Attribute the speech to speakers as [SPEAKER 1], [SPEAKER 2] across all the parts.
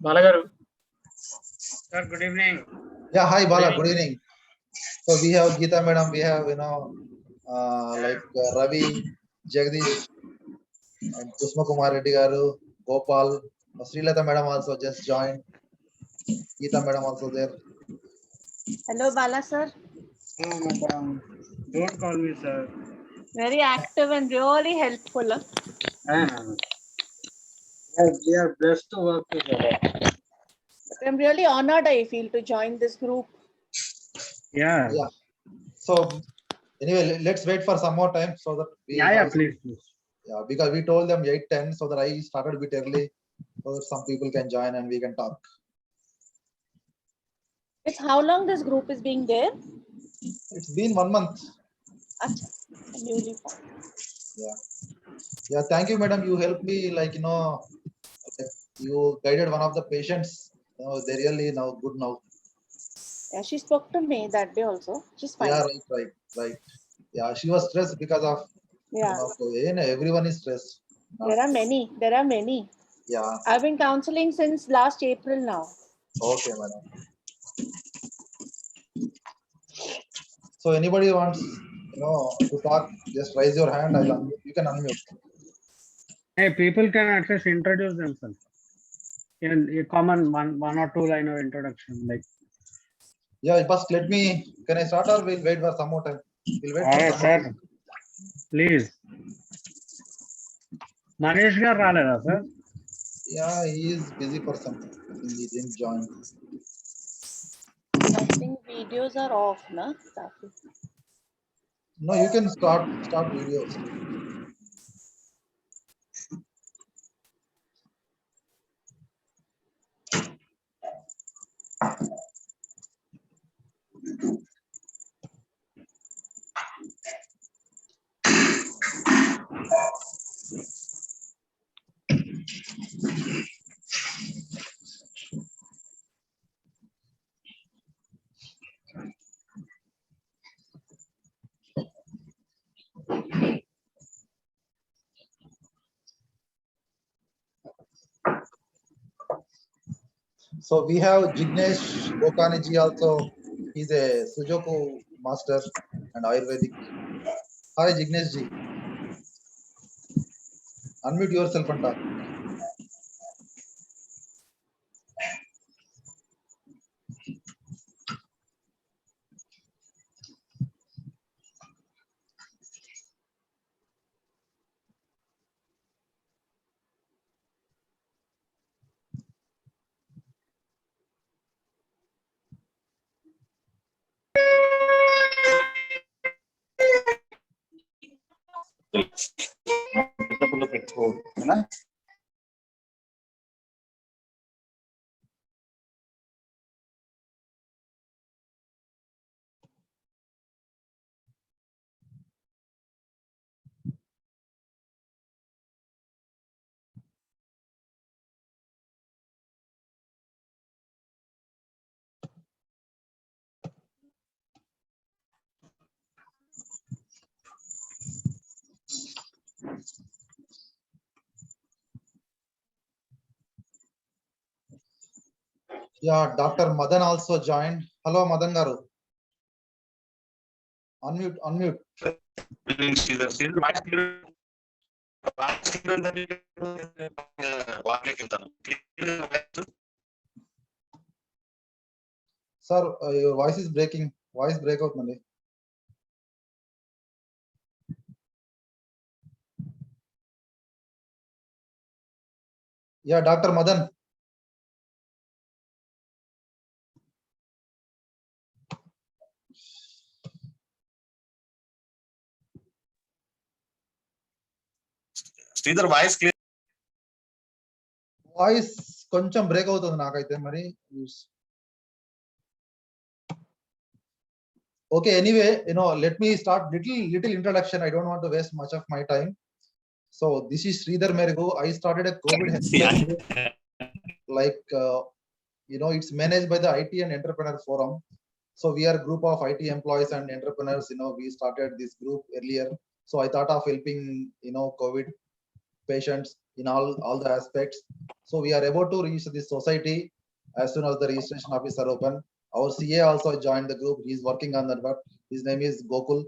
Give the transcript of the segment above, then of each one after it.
[SPEAKER 1] Balagaru.
[SPEAKER 2] Sir, good evening.
[SPEAKER 3] Yeah, hi Bala,
[SPEAKER 1] Good
[SPEAKER 3] good evening. So we have Geeta madam, we have Ravi, Jagdish, and Kusma Kumar Reddy garu, Gopal, Srilata madam also just joined. Geeta madam also there.
[SPEAKER 4] Hello, Bala sir.
[SPEAKER 2] Oh, madam. Don't call me sir.
[SPEAKER 4] Very active and really helpful.
[SPEAKER 2] We are blessed to work together.
[SPEAKER 4] I'm really honored, I feel, to join this group.
[SPEAKER 2] Yeah.
[SPEAKER 3] Yeah. So anyway, let's wait for some more time so that we
[SPEAKER 2] Please.
[SPEAKER 3] yeah, because we told them 8:10, so that I started a bit early so that some people can join and we can talk.
[SPEAKER 4] It's how long this group is being there?
[SPEAKER 3] It's been 1 month.
[SPEAKER 4] Acha, newly formed.
[SPEAKER 3] Yeah, thank you, madam. You helped me, you guided one of the patients. They really now good now.
[SPEAKER 4] Yeah, she spoke to me that day also. She's fine.
[SPEAKER 3] Yeah, right. Yeah, she was stressed because of
[SPEAKER 4] Yeah.
[SPEAKER 3] Everyone is stressed.
[SPEAKER 4] There are many.
[SPEAKER 3] Yeah.
[SPEAKER 4] I've been counseling since last April now.
[SPEAKER 3] Okay, madam. So anybody wants to talk, just raise your hand. I'll unmute. You can unmute.
[SPEAKER 2] Hey, people can at least introduce themselves in a common one or two line of introduction. Like,
[SPEAKER 3] Yeah, first can I start or we'll wait for some more time? We'll wait for some more time.
[SPEAKER 2] Please. Manish gar raleda, sir.
[SPEAKER 3] Yeah, he is busy for something. I think he didn't join.
[SPEAKER 4] I think videos are off, na?
[SPEAKER 3] No, you can start videos. So we have Jignesh Bokaniji also. He's a Sudoku master and Ayurvedic. Hi Jignesh ji. Unmute yourself and talk. Yeah, Dr. Madan also joined. Hello, Madan Garu. Unmute. Sir, your voice is breaking. Voice breakout, Mali. Yeah, Dr. Madan.
[SPEAKER 5] Sridhar, voice clear.
[SPEAKER 3] Voice కొంచెం break అవుతుంది నాకైతే మరి. Okay, anyway, let me start little introduction. I don't want to waste much of my time. So this is Sridhar Mergu. I started a COVID healthcare group. It's managed by the IT and Entrepreneur Forum. So we are a group of IT employees and entrepreneurs. We started this group earlier. So I thought of helping, COVID patients in all the aspects. So we are about to reach this society as soon as the registration office are open. Our CA also joined the group. He is working on that, but his name is Gokul.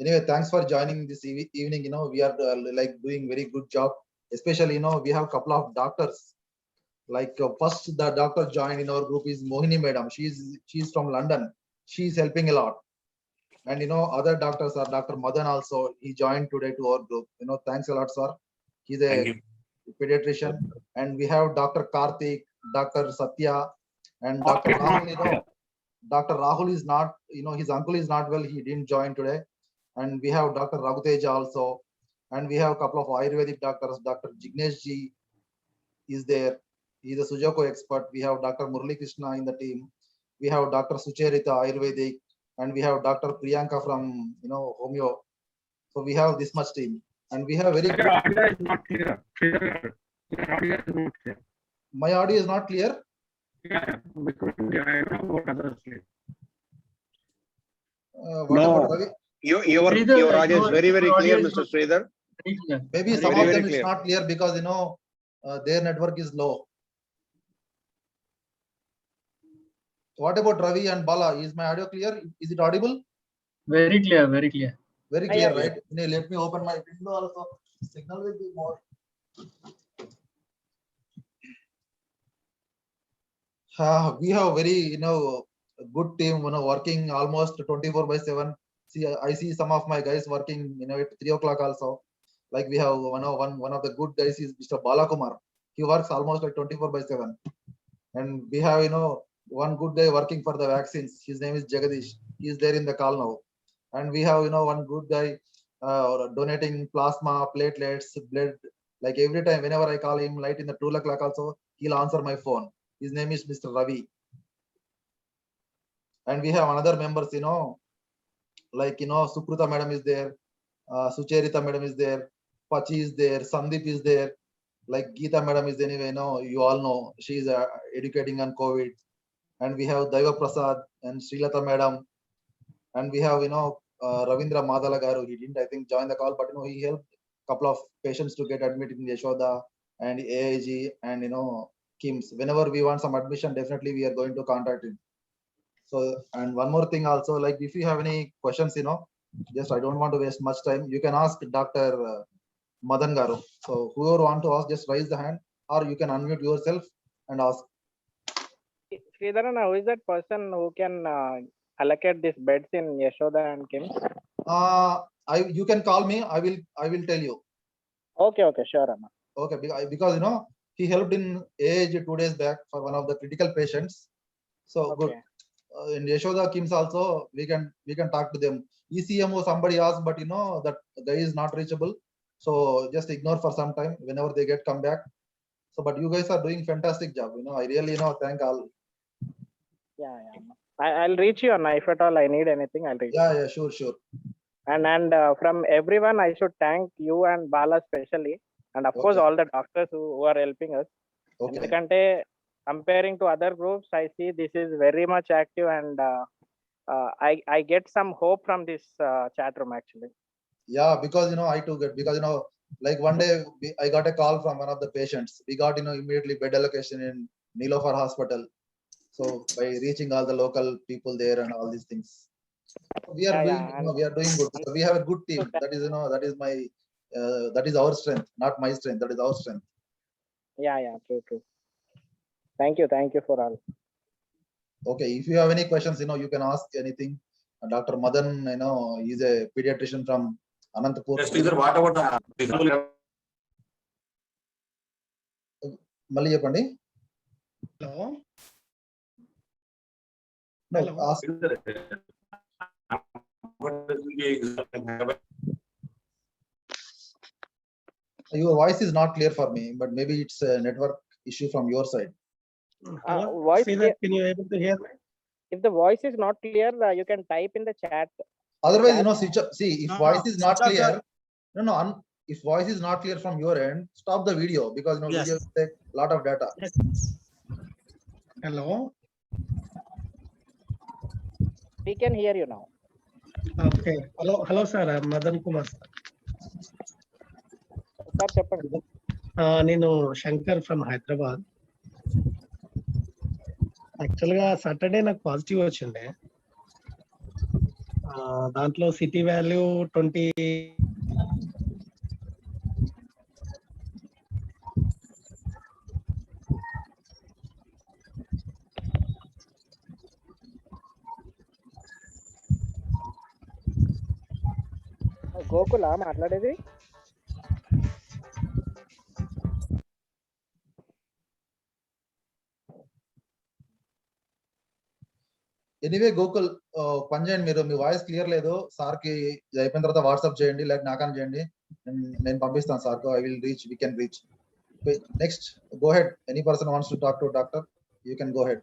[SPEAKER 3] Anyway, thanks for joining this evening. We are like doing very good job. Especially, we have a couple of doctors. Like first, the doctor joined in our group is Mohini Madam. She's from London. She's helping a lot. And other doctors are Dr. Madan also. He joined today to our group. Thanks a lot, sir. He's
[SPEAKER 5] Thank
[SPEAKER 3] a
[SPEAKER 5] you.
[SPEAKER 3] pediatrician. And we have Dr. Karthik, Dr. Satya, and Dr.
[SPEAKER 2] Okay,
[SPEAKER 3] Rahul. Dr. Rahul is not, his uncle is not well. He didn't join today. And we have Dr. Raghuteja also. And we have a couple of Ayurvedic doctors. Dr. Jignesh Ji is there. He's a Sujoko expert. We have Dr. Murali Krishna in the team. We have Dr. Sucharita Ayurvedic. And we have Dr. Priyanka from, Homeo. So we have this much team. And we have very
[SPEAKER 2] Your
[SPEAKER 3] good.
[SPEAKER 2] audio is not clear. Your audio is not clear.
[SPEAKER 3] My audio is not clear.
[SPEAKER 2] Yeah, because I don't know what others say.
[SPEAKER 3] What
[SPEAKER 1] No.
[SPEAKER 3] about Ravi?
[SPEAKER 1] Your audio is very clear, Mr. Sridhar.
[SPEAKER 3] Maybe some
[SPEAKER 1] Very,
[SPEAKER 3] of
[SPEAKER 1] very
[SPEAKER 3] them it's
[SPEAKER 1] clear.
[SPEAKER 3] not clear because their network is low. What about Ravi and Bala? Is my audio clear? Is it audible?
[SPEAKER 6] Very clear, very clear.
[SPEAKER 3] Very
[SPEAKER 4] Yeah,
[SPEAKER 3] clear,
[SPEAKER 4] yeah.
[SPEAKER 3] right? Let me open my window also. Signal will be more. We have very good team working almost 24/7. See, I see some of my guys working at 3 o'clock also. Like we have one of the good guys is Mr. Balakumar. He works almost like 24/7. And we have one good guy working for the vaccines. His name is Jagadish. He is there in the call now. And we have one good guy donating plasma, platelets, blood. Like every time, whenever I call him, light in the 2 o'clock also, he'll answer my phone. His name is Mr. Ravi. And we have another members, like Sukrita madam is there, Sucharita madam is there, Pachi is there, Sandeep is there, like Geeta madam is anyway, you all know she is educating on COVID. And we have Daiva Prasad and Srilata madam, and we have Ravindra Madala garu. He didn't, I think, join the call, but he helped a couple of patients to get admitted in Yashoda and AIG and KIMS. Whenever we want some admission, definitely we are going to contact him. So, and one more thing also, like if you have any questions, just I don't want to waste much time. You can ask Dr. Madan garu. So whoever want to ask, just raise the hand, or you can unmute yourself and ask.
[SPEAKER 7] Sridharan, who is that person who can allocate these beds in Yashoda and KIMS?
[SPEAKER 3] You can call me. I will tell you.
[SPEAKER 7] Okay, sure, Amma.
[SPEAKER 3] Okay, because he helped in age 2 days back for one of the critical patients. So good.
[SPEAKER 7] Okay.
[SPEAKER 3] In Yashoda KIMS also we can talk to them. ECMO somebody asked, but that guy is not reachable. So just ignore for some time. Whenever they come back. So, but you guys are doing fantastic job. I really thank all.
[SPEAKER 7] Yeah. I'll reach you, Anna. If at all I need anything, I'll reach.
[SPEAKER 3] Yeah, sure.
[SPEAKER 7] And from everyone, I should thank you and Bala especially, and of course
[SPEAKER 3] Okay.
[SPEAKER 7] all the doctors who are helping us.
[SPEAKER 3] Okay.
[SPEAKER 7] ఎందుకంటే comparing to other groups, I see this is very much active, and I get some hope from this chat room actually.
[SPEAKER 3] Yeah, because I too get, because like one day I got a call from one of the patients. We got immediately bed allocation in Nilofer Hospital. So by reaching all the local people there and all these things, we are doing we are doing good. So we have a good team. That is that is my that is our strength, not my strength. That is our strength.
[SPEAKER 7] Yeah, true. Thank you for all.
[SPEAKER 3] Okay, if you have any questions, you can ask anything. Dr. Madan, he's a pediatrician from Anantapur.
[SPEAKER 5] Yes, Sridhar, what about the
[SPEAKER 3] Malli cheppandi.
[SPEAKER 6] Hello.
[SPEAKER 3] No,
[SPEAKER 6] Hello.
[SPEAKER 3] ask. Your voice is not clear for me, but maybe it's a network issue from your side.
[SPEAKER 6] Hello.
[SPEAKER 7] Voice
[SPEAKER 6] Sridhar,
[SPEAKER 7] clear.
[SPEAKER 6] can you able to hear me?
[SPEAKER 7] If the voice is not clear, you can type in the chat.
[SPEAKER 3] Otherwise, see, if
[SPEAKER 6] No,
[SPEAKER 3] voice is not
[SPEAKER 6] switch off
[SPEAKER 3] clear, if voice is not clear from your end, stop the video, because
[SPEAKER 6] Yes.
[SPEAKER 3] video take a lot of data.
[SPEAKER 6] Hello.
[SPEAKER 7] We can hear you now.
[SPEAKER 6] Okay. Hello, sir. I'm Madan Kumar.
[SPEAKER 7] Sir, చెప్పండి.
[SPEAKER 6] నేను Shankar from Hyderabad. యాక్చువల్గా Saturday నాకు positive వచ్చిండే. దాంట్లో city value 20.
[SPEAKER 7] గోకులా మాట్లాడేది?
[SPEAKER 3] Anyway Gokul పని చేయండి, మీరు మీ వాయిస్ క్లియర్ లేదు. సార్ కి అయిపోయిన తర్వాత వాట్సాప్ చేయండి, లేక నాకని చేయండి, నేను పంపిస్తాను సార్ కు. I will reach, we can reach. Next go head. Any person wants to talk to doctor, you can go head.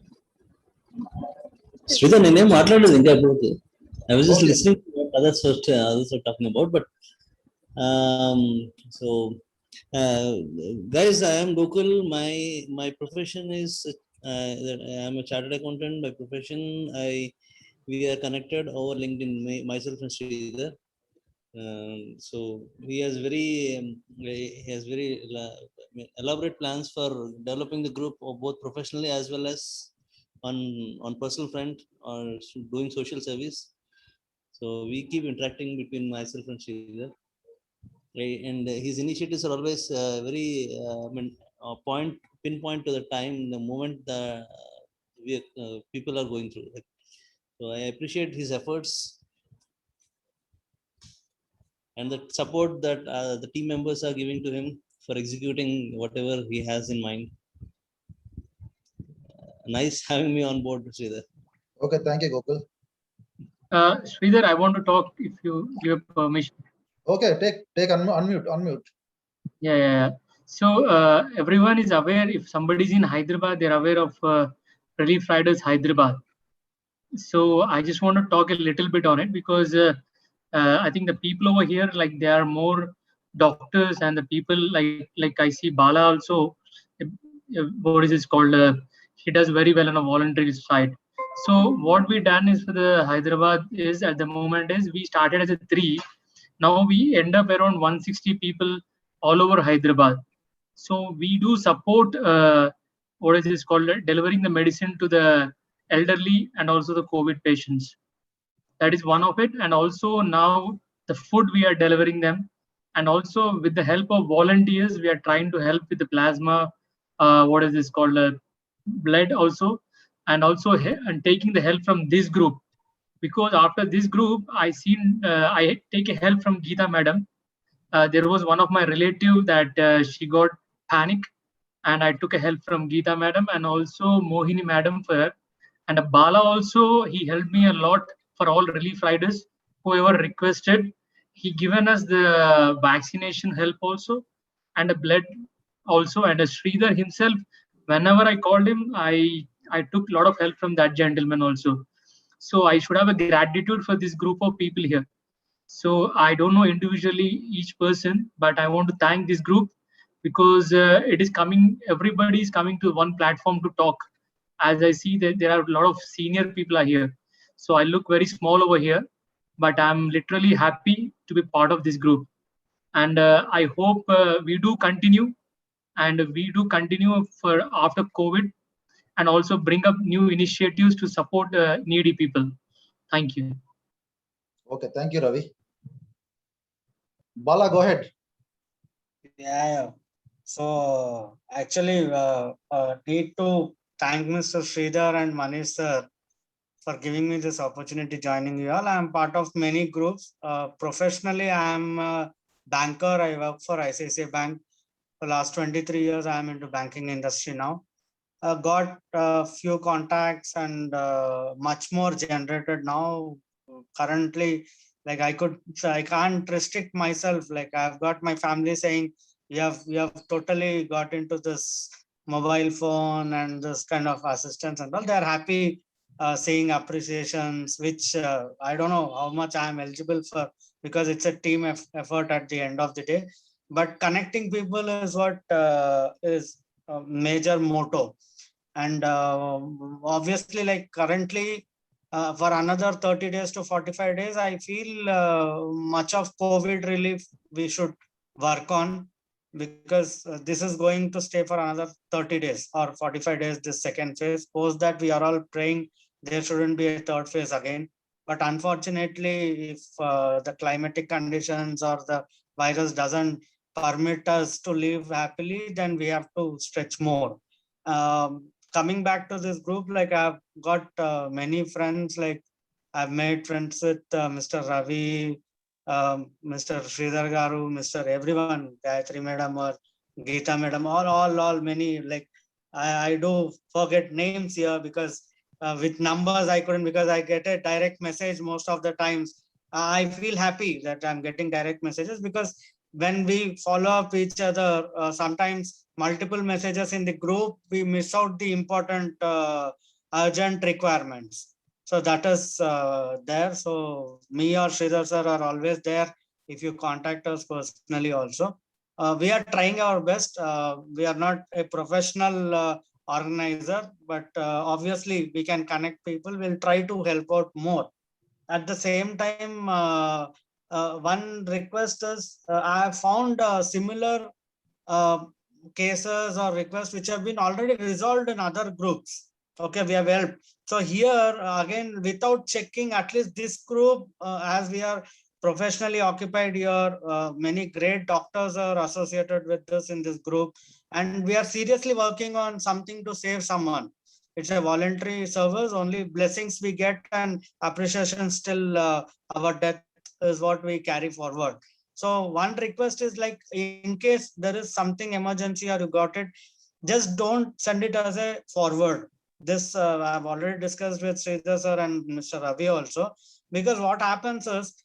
[SPEAKER 8] Sridhar, నేనేం మాట్లాడలేదు ఇంకా ఇప్పుడు. I was just
[SPEAKER 3] Okay.
[SPEAKER 8] listening to what others were talking about, but so guys, I am Gokul. My profession is that I am a chartered accountant by profession. We are connected over LinkedIn, myself and Sridhar. So he has very elaborate plans for developing the group, both professionally as well as on personal front or doing social service. So we keep interacting between myself and Sridhar. And his initiatives are always very pinpoint to the time, the moment that people are going through. So I appreciate his efforts and the support that the team members are giving to him for executing whatever he has in mind. Nice having me on board, Sridhar.
[SPEAKER 3] Okay, thank you Gokul.
[SPEAKER 6] Sridhar, I want to talk if you give permission.
[SPEAKER 3] Okay, take unmute.
[SPEAKER 6] Yeah. So everyone is aware, if somebody is in Hyderabad, they're aware of Relief Riders Hyderabad. So I just want to talk a little bit on it, because I think the people over here, like, they are more doctors, and the people like I see Bala also, what is this called? He does very well on a voluntary side. So what we done is for the Hyderabad is, at the moment, is we started as a 3. Now we end up around 160 people all over Hyderabad. So we do support what is this called, delivering the medicine to the elderly and also the COVID patients. That is one of it. And also now the food we are delivering them, and also with the help of volunteers, we are trying to help with the plasma, what is this called, blood also, and also and taking the help from this group. Because after this group, I take a help from Geeta madam. There was one of my relative that she got panic, and I took a help from Geeta madam, and also Mohini madam for her. And Bala also, he helped me a lot for all relief riders, whoever requested. He given us the vaccination help also, and the blood also. And Sridhar himself, whenever I called him, I took a lot of help from that gentleman also. So I should have a gratitude for this group of people here. So I don't know individually each person, but I want to thank this group, because it is coming, everybody is coming to one platform to talk. As I see that there are a lot of senior people are here. So I look very small over here, but I'm literally happy to be part of this group. And I hope we do continue for after COVID, and also bring up new initiatives to support needy people. Thank you.
[SPEAKER 3] Okay, thank you Ravi. Bala, go ahead.
[SPEAKER 9] Yeah. So actually need to thank Mr. Sridhar and Manish sir for giving me this opportunity joining you all. I am part of many groups. Professionally, I am a banker. I work for ICICI Bank. For the last 23 years, I am into banking industry now. Got a few contacts and much more generated now. Currently, like I can't restrict myself. Like I've got my family saying, you have totally got into this mobile phone and this kind of assistance and all. They're happy seeing appreciations, which I don't know how much I am eligible for, because it's a team effort at the end of the day. But connecting people is what is a major motto. And obviously, like currently, for another 30 days to 45 days, I feel much of COVID relief we should work on. because this is going to stay for another 30 days or 45 days, this second phase. Post that, we are all praying there shouldn't be a third phase again. But unfortunately, if the climatic conditions or the virus doesn't permit us to live happily, then we have to stretch more. Coming back to this group, like I've got many friends, like I've made friends with Mr. Ravi, Mr. Sridhar Garu, Mr. everyone, Gayatri Madam or Geeta Madam, all many, like I do forget names here because with numbers I couldn't, because I get a direct message most of the times. I feel happy that I'm getting direct messages, because when we follow up each other, sometimes multiple messages in the group, we miss out the important urgent requirements. So that is there. So me or Sridhar sir are always there if you contact us personally also. We are trying our best. We are not a professional organizer, but obviously we can connect people. We'll try to help out more. At the same time, one request is, I have found similar cases or requests which have been already resolved in other groups. Okay, we have helped. So here again, without checking, at least this group, as we are professionally occupied here, many great doctors are associated with us in this group, and we are seriously working on something to save someone. It's a voluntary service, only blessings we get and appreciation still our death is what we carry forward. So one request is, like, in case there is something emergency or you got it, just don't send it as a forward. This I've already discussed with Sridhar sir and Mr. Ravi also, because what happens is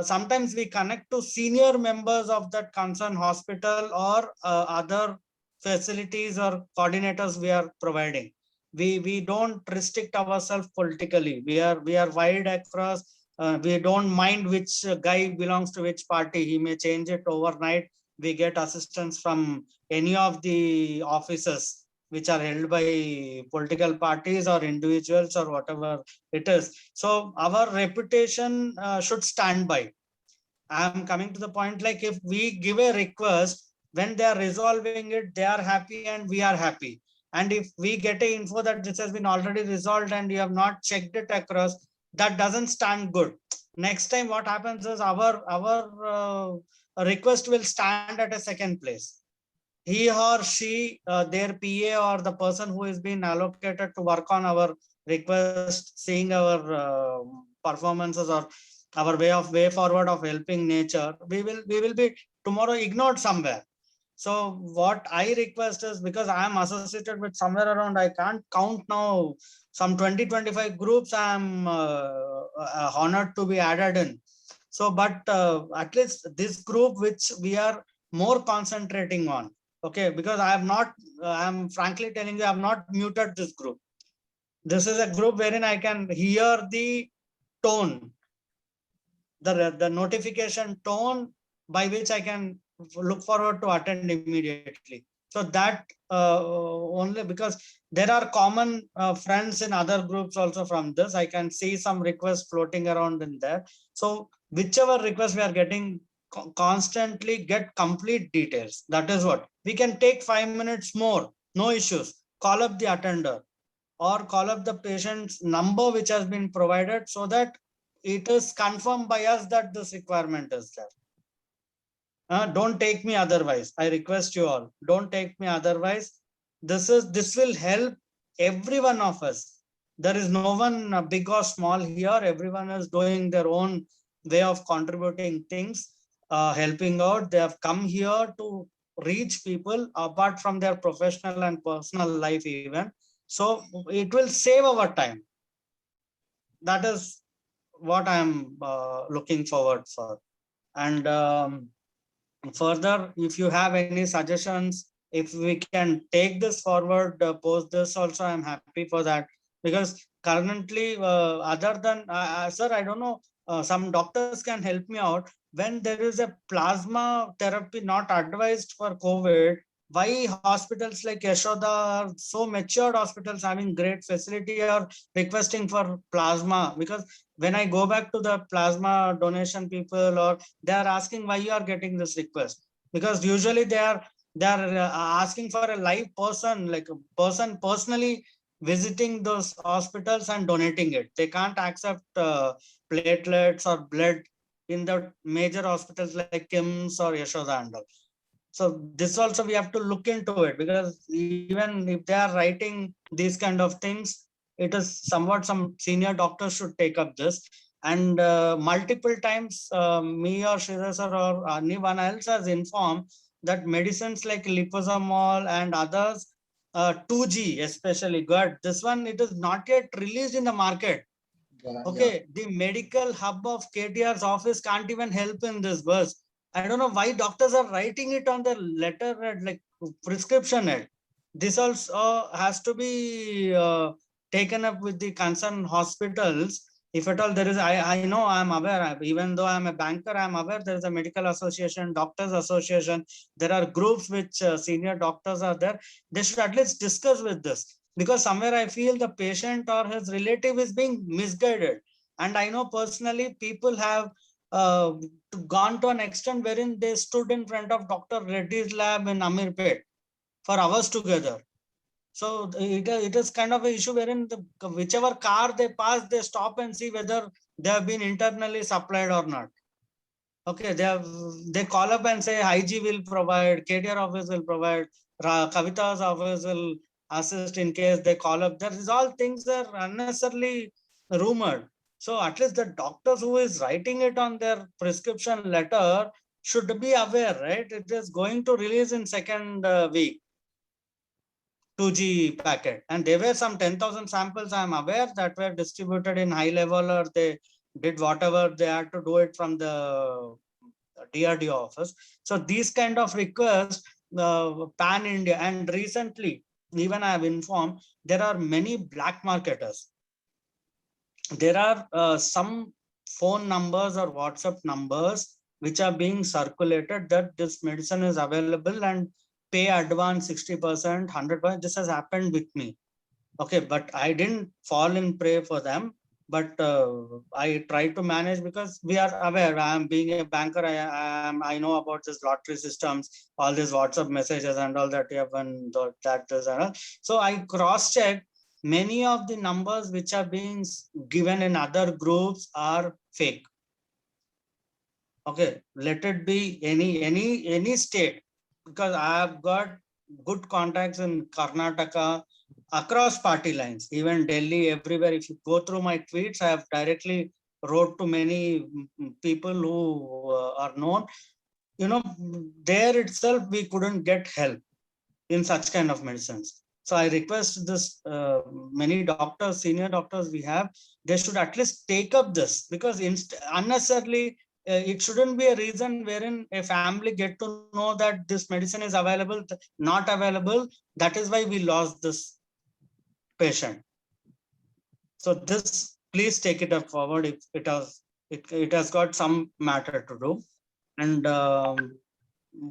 [SPEAKER 9] sometimes we connect to senior members of that concerned hospital or other facilities or coordinators we are providing. We don't restrict ourselves politically. We are wide across. We don't mind which guy belongs to which party. He may change it overnight. We get assistance from any of the offices which are held by political parties or individuals or whatever it is. So our reputation should stand by. I'm coming to the point, like if we give a request, when they are resolving it, they are happy and we are happy. And if we get a info that this has been already resolved and you have not checked it across, that doesn't stand good. Next time what happens is our request will stand at a second place. He or she, their PA or the person who is being allocated to work on our request, seeing our performances or our way forward of helping nature, we will be tomorrow ignored somewhere. So what I request is, because I am associated with somewhere around, I can't count now, some 20-25 groups I am honored to be added in. So, but at least this group which we are more concentrating on. Okay, because I have not, I'm frankly telling you, I have not muted this group. This is a group wherein I can hear the tone, the notification tone by which I can look forward to attend immediately. So that only because there are common friends in other groups also from this. I can see some requests floating around in there. So whichever request we are getting, constantly get complete details. That is what we can take 5 minutes more, no issues. Call up the attender or call up the patient's number which has been provided, so that it is confirmed by us that this requirement is there. Don't take me otherwise. I request you all, don't take me otherwise. This will help every one of us. There is no one big or small here. Everyone is doing their own way of contributing things, helping out. They have come here to reach people apart from their professional and personal life even. So it will save our time. That is what I am looking forward for. And further, if you have any suggestions, if we can take this forward, post this also, I'm happy for that. Because currently, other than, sir, I don't know, some doctors can help me out. When there is a plasma therapy not advised for COVID, why hospitals like Yashoda, so matured hospitals having great facility, are requesting for plasma? Because when I go back to the plasma donation people, or they are asking why you are getting this request, because usually they are they are asking for a live person, like a person personally visiting those hospitals and donating it. They can't accept platelets or blood in the major hospitals like KIMS or Yashoda and all. So this also we have to look into it, because even if they are writing these kind of things, it is somewhat some senior doctors should take up this. And multiple times me or Sridhar sir or anyone else has informed that medicines like liposomal and others, 2G especially, good. This one, it is not yet released in the market. Okay, the medical hub of KTR's office can't even help in this verse. I don't know why doctors are writing it on the letter, like prescription. This also has to be taken up with the concerned hospitals. If at all there is, I know, I'm aware, even though I'm a banker, I'm aware there is a medical association, doctors association. There are groups which senior doctors are there. They should at least discuss with this, because somewhere I feel the patient or his relative is being misguided. And I know personally people have gone to an extent wherein they stood in front of Dr. Reddy's lab in Amirpet for hours together. So it is kind of an issue wherein whichever car they pass, they stop and see whether they have been internally supplied or not. Okay, they call up and say IG will provide, KTR office will provide, Kavita's office will assist in case they call up. There is all things that are unnecessarily rumored. So at least the doctors who is writing it on their prescription letter should be aware, right? It is going to release in second week, 2G packet. And there were some 10,000 samples, I'm aware, that were distributed in high level, or they did whatever they had to do it from the DRDO office. So these kind of requests, pan India, and recently, even I have informed, there are many black marketers. There are some phone numbers or WhatsApp numbers which are being circulated that this medicine is available and pay advance 60%, 100%. This has happened with me. Okay, but I didn't fall in prey for them. But I try to manage, because we are aware. I am being a banker. I know about this lottery systems, all these WhatsApp messages and all that. So I cross check. Many of the numbers which are being given in other groups are fake. Okay, let it be any state, because I have got good contacts in Karnataka, across party lines, even Delhi, everywhere. If you go through my tweets, I have directly wrote to many people who are known. You know, there itself we couldn't get help in such kind of medicines. So I request this, many doctors, senior doctors we have, they should at least take up this, because unnecessarily it shouldn't be a reason wherein a family get to know that this medicine is available, not available. That is why we lost this patient. So this, please take it up forward if it has got some matter to do. And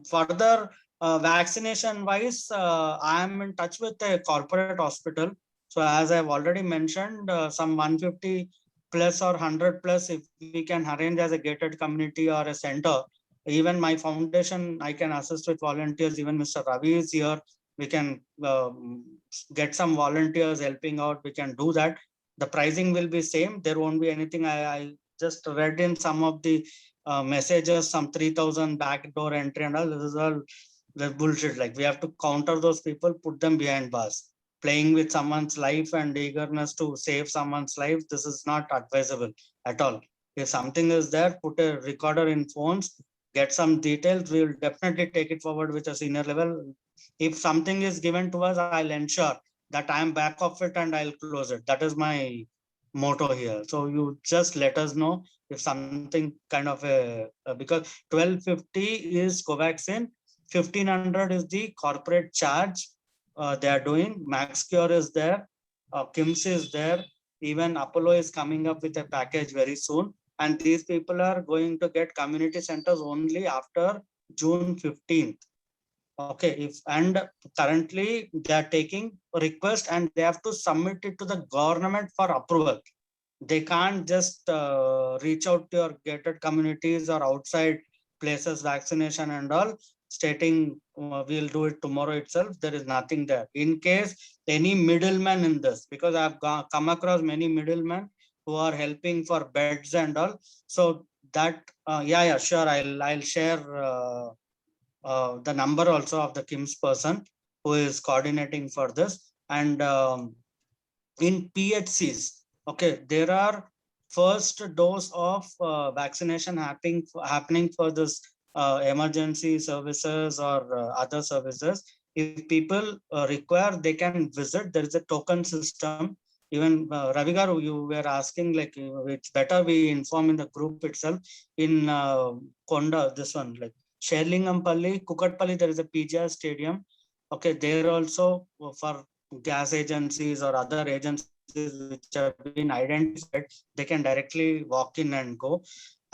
[SPEAKER 9] further, vaccination wise, I am in touch with a corporate hospital. So as I've already mentioned, some 150 plus or 100 plus, if we can arrange as a gated community or a center, even my foundation, I can assist with volunteers. Even Mr. Ravi is here. We can get some volunteers helping out. We can do that. The pricing will be same. There won't be anything. I just read in some of the messages, some 3,000 backdoor entry and all. This is all the bullshit. Like, we have to counter those people, put them behind bars. Playing with someone's life and eagerness to save someone's life, this is not advisable at all. If something is there, put a recorder in phones, get some details. We will definitely take it forward with a senior level. If something is given to us, I'll ensure that I am back of it and I'll close it. That is my motto here. So you just let us know if something kind of because 1250 is Covaxin, 1500 is the corporate charge they are doing. MaxCure is there, KIMS is there, even Apollo is coming up with a package very soon. And these people are going to get community centers only after June 15th. Okay, and currently they are taking a request and they have to submit it to the government for approval. They can't just reach out to your gated communities or outside places, vaccination and all. stating we'll do it tomorrow itself. There is nothing there. In case any middleman in this, because I've come across many middlemen who are helping for beds and all. So that, yeah, sure. I'll share the number also of the KIMS person who is coordinating for this. And in PHCs, okay, there are first dose of vaccination happening for this emergency services or other services. If people require, they can visit. There is a token system. Even Ravi Garu, you were asking, like, it's better we inform in the group itself. In Konda, this one, like Sherlingampalli, Kukatpalli, there is a PGR stadium. Okay, there also for gas agencies or other agencies which have been identified, they can directly walk in and go.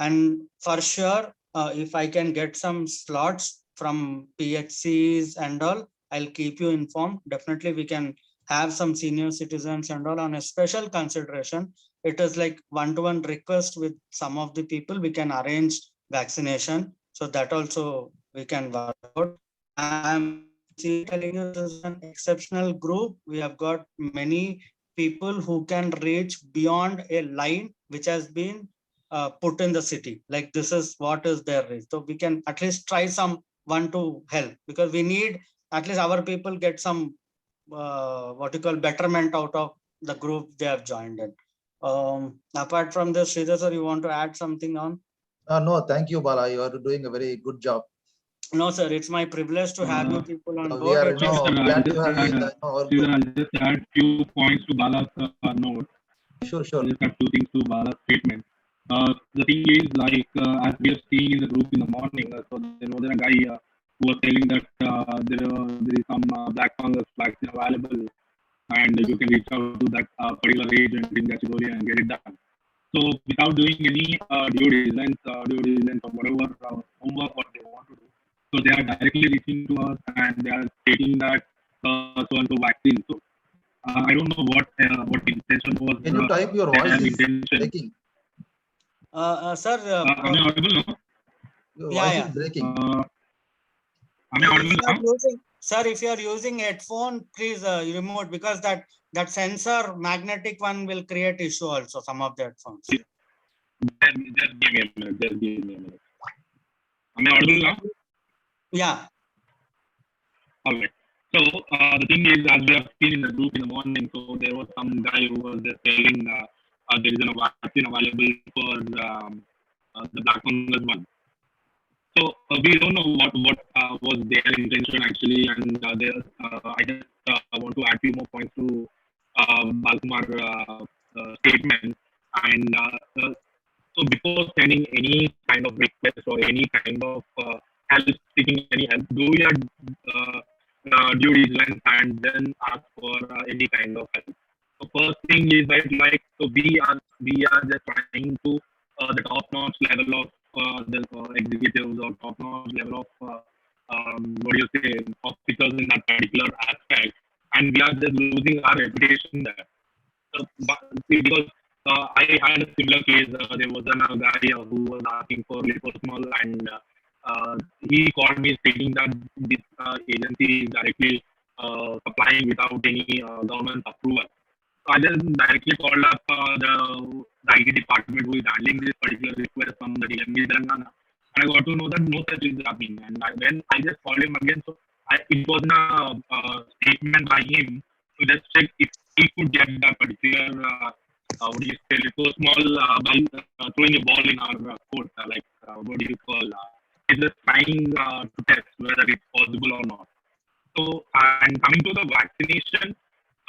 [SPEAKER 9] And for sure, if I can get some slots from PHCs and all, I'll keep you informed. Definitely we can have some senior citizens and all on a special consideration. It is like one-to-one request with some of the people, we can arrange vaccination. So that also we can work out. I'm telling you, this is an exceptional group. We have got many people who can reach beyond a line which has been put in the city. Like, this is what is their reach. So we can at least try one to help, because we need at least our people get some what you call betterment out of the group they have joined in. Apart from this, Sridhar sir, you want to add something on?
[SPEAKER 3] No, thank you, Bala. You are doing a very good job.
[SPEAKER 9] No, sir, it's my privilege to have you people on
[SPEAKER 3] We
[SPEAKER 9] board.
[SPEAKER 3] are glad to have you in our group.
[SPEAKER 5] I'll just add few points to Bala's note.
[SPEAKER 3] Sure.
[SPEAKER 5] I'll just add two things to Bala's statement. The thing is, like, as we are seeing in the group in the morning, so there was a guy who was telling that there is some black fungus vaccine available, and you can reach out to that particular agent in Gachibowli and get it done. So without doing any due diligence or whatever homework what they want to do, so they are directly reaching to us and they are stating that so and so vaccine. So I don't know what intention was.
[SPEAKER 3] Can you type your voice is breaking?
[SPEAKER 9] Sir,
[SPEAKER 5] am I audible now?
[SPEAKER 3] Your voice is breaking.
[SPEAKER 5] Am I audible now?
[SPEAKER 9] Sir, if you are using headphone, please remove, because that sensor magnetic one will create issue also, some of the headphones.
[SPEAKER 5] Just give me a minute. Am I audible now?
[SPEAKER 9] Yeah.
[SPEAKER 5] All right. So the thing is, as we have seen in the group in the morning, so there was some guy who was just telling there is a vaccine available for the black fungus one. So we don't know what was their intention actually, and I just want to add few more points to Balkumar's statement. And so before sending any kind of request or any kind of help, seeking any help, do your due diligence and then ask for any kind of help. So first thing is that, like, so we are just trying to the top-notch level of the executives or top-notch level of officers in that particular aspect, and we are just losing our reputation there. So, because I had a similar case. There was a guy who was asking for liposmol, and he called me stating that this agency is directly supplying without any government approval. So I just directly called up the IT department who is handling this particular request from the DMV Telangana, and I got to know that no such is happening. And when I just called him again, so it was a statement by him to just check if he could get that particular liposmol by throwing a ball in our court, what do you call? It's just trying to test whether it's possible or not. So, and coming to the vaccination,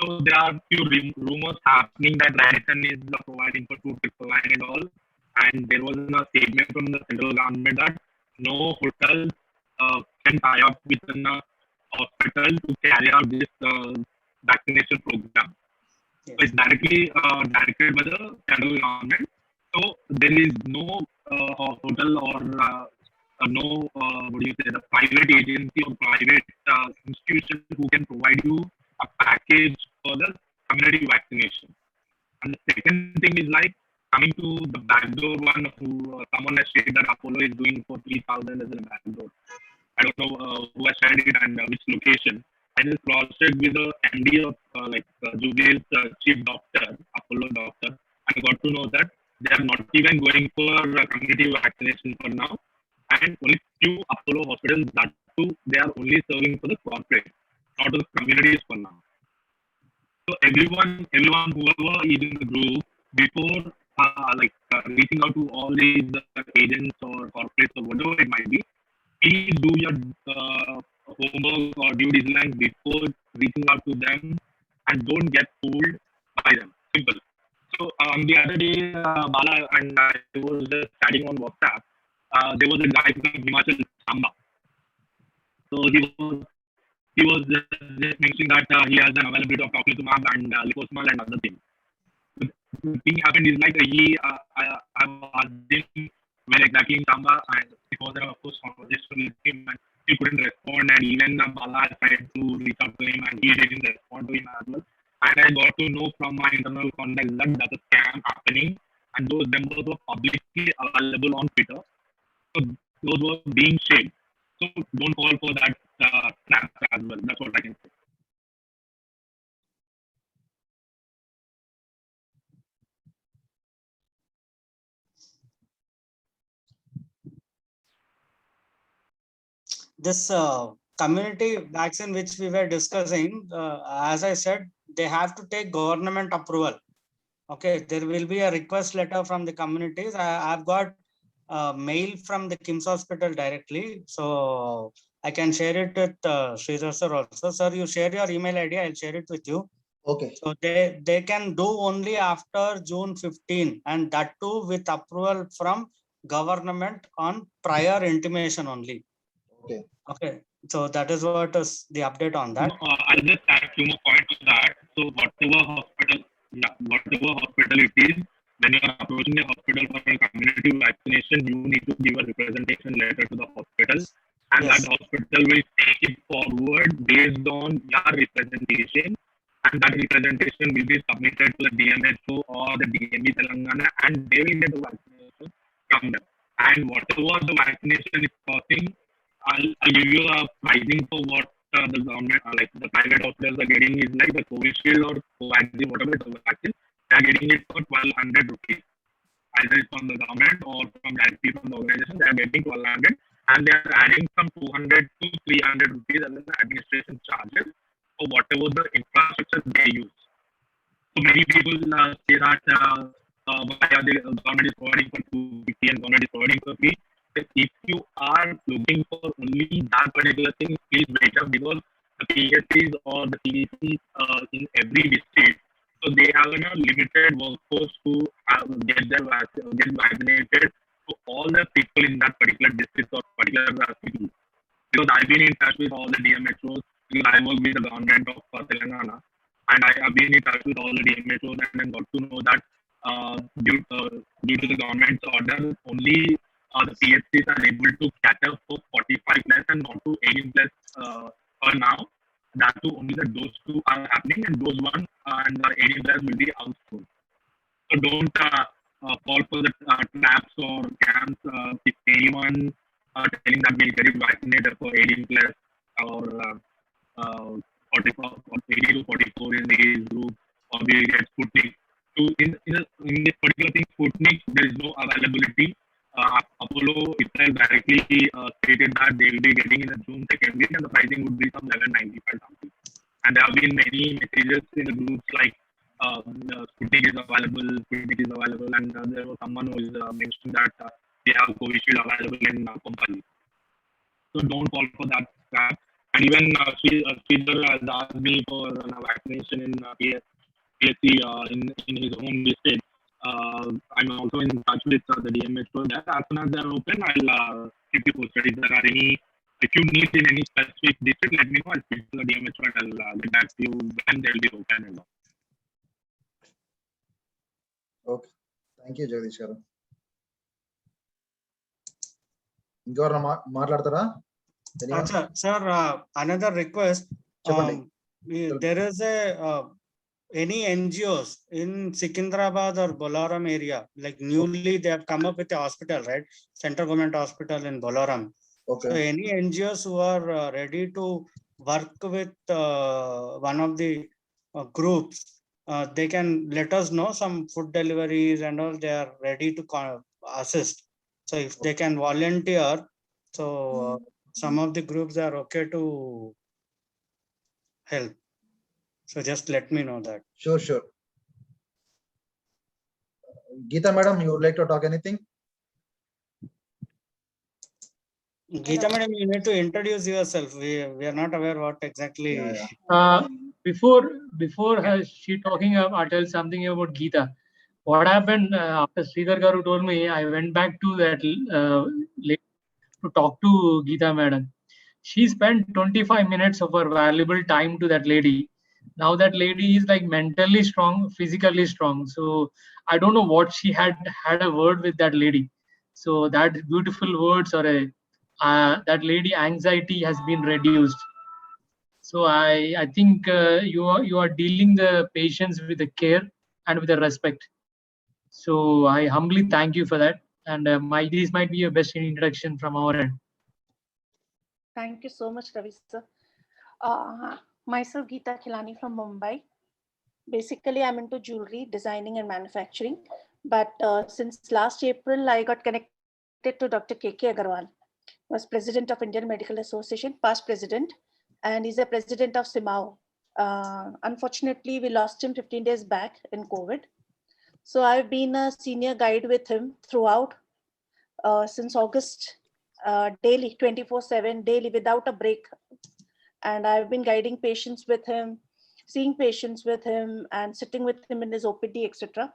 [SPEAKER 5] so there are few rumors happening that Rajasthan is providing for 299 and all, and there was a statement from the central government that no hotel can tie up with a hospital to carry out this vaccination program.
[SPEAKER 9] Yes.
[SPEAKER 5] So it's directly directed by the central government. So there is no hotel or no the private agency or private institution who can provide you a package for the community vaccination. And the second thing is, like, coming to the backdoor one, who someone has said that Apollo is doing for 3,000 as a backdoor. I don't know who has shared it and which location. I just cross-checked with the MD of Jubilee's chief doctor, Apollo doctor, and I got to know that they are not even going for community vaccination for now, and only few Apollo hospitals, that too, they are only serving for the corporate, not the communities for now. So everyone, whoever is in the group, before reaching out to all these agents or corporates or whatever it might be, please do your homework or due diligence before reaching out to them, and don't get fooled by them. Simple. So on the other day, Bala and I was just chatting on WhatsApp. There was a guy from Himachal, Samba. So he was just mentioning that he has an availability of tocilizumab and liposmal and other things. The thing happened is like I asked him where exactly in Samba, and it was of course conversation with him, and he couldn't respond, and even Bala tried to reach out to him, and he didn't respond to him as well. And I got to know from my internal contacts that that's a scam happening, and those numbers were publicly available on Twitter. So those were being shared. So don't fall for that trap as well. That's what I can say.
[SPEAKER 9] This community vaccine which we were discussing, as I said, they have to take government approval. Okay, there will be a request letter from the communities. I've got a mail from the KIMS hospital directly, so I can share it with Sridhar sir also. Sir, you share your email ID, I'll share it with you.
[SPEAKER 3] Okay.
[SPEAKER 9] So they can do only after June 15, and that too with approval from government on prior intimation only.
[SPEAKER 3] Okay.
[SPEAKER 9] Okay, so that is what is the update on that.
[SPEAKER 5] I'll just add a few more points to that. So whatever hospital it is, when you are approaching a hospital for a community vaccination, you need to give a representation letter to the hospital, and
[SPEAKER 9] Yes.
[SPEAKER 5] that hospital will take it forward based on your representation, and that representation will be submitted to the DMHO or the DMV Telangana, and they will get the vaccination from them. And whatever the vaccination is costing, I'll give you a pricing for what the government, like the private hospitals are getting is like the Covishield or Covaxin, whatever the vaccine, they are getting it for 1,200 rupees. Either it's from the government or from directly from the organization, they are getting 1,200, and they are adding from 200 to 300 rupees as an administration charges for whatever the infrastructure they use. So many people say that why are the government is providing for 250 and government is providing for free. If you are looking for only that particular thing, please wait up, because the PSCs or the CDCs in every district, so they have a limited workforce to get vaccinated to all the people in that particular district or particular city. Because I've been in touch with all the DMHOs, because I work with the government of Telangana, and I have been in touch with all the DMHOs, and I got to know that due to the government's order, only the PHCs are able to cater for 45 plus and not to 18 plus for now. That too, only those two are happening, and those one and the 18 plus will be out soon. So don't fall for the traps or camps. If anyone telling that we'll get it vaccinated for 18 plus or 44 or 80 to 44 in the age group, or we get Sputnik. So in this particular thing, Sputnik, there is no availability. Apollo itself directly stated that they will be getting in the June 2nd week, and the pricing would be some 11.95 something. And there have been many messages in the groups like Sputnik is available, and there was someone who is mentioning that they have Covishield available in Kompally. So don't fall for that trap. And even Sridhar has asked me for vaccination in PSC in his home district. I'm also in touch with the DMHO there. As soon as they're open, I'll keep you posted. If you need in any specific district, let me know. I'll speak to the DMHO and I'll get back to you when they'll be open and all.
[SPEAKER 3] Okay. Thank you, Jagdish garu. ఇంకెవరన్నా మాట్లాడతారా?
[SPEAKER 9] Sir, another request. There is a any NGOs in Secunderabad or Bolaram area, like newly they have come up with a hospital, right? Central government hospital in Bolaram. So
[SPEAKER 3] Okay.
[SPEAKER 9] any NGOs who are ready to work with one of the groups, they can let us know some food deliveries and all. They are ready to assist. So if they can volunteer, so some of the groups are okay to help. So just let me know that.
[SPEAKER 3] Sure, sure. Geeta madam, you would like to talk anything?
[SPEAKER 9] Geeta madam, you need to introduce yourself. We are not aware what exactly.
[SPEAKER 3] Yeah, yeah.
[SPEAKER 6] Before she talking, I'll tell something about Geeta. What happened after Sridhar Garu told me, I went back to that lady to talk to Geeta madam. She spent 25 minutes of her valuable time to that lady. Now that lady is like mentally strong, physically strong. So I don't know what she had a word with that lady. So that beautiful words or that lady anxiety has been reduced. So I think you are dealing the patients with the care and with the respect. So I humbly thank you for that. And this might be your best introduction from our end.
[SPEAKER 4] Thank you so much, Ravi sir. Myself, Geeta Khilani from Mumbai. Basically, I'm into jewelry designing and manufacturing. But since last April, I got connected to Dr. K.K. Agarwal. He was president of Indian Medical Association, past president, and he's a president of SIMAO. Unfortunately, we lost him 15 days back in COVID. So I've been a senior guide with him throughout since August, daily, 24/7, daily, without a break. And I've been guiding patients with him, seeing patients with him, and sitting with him in his OPD, etc.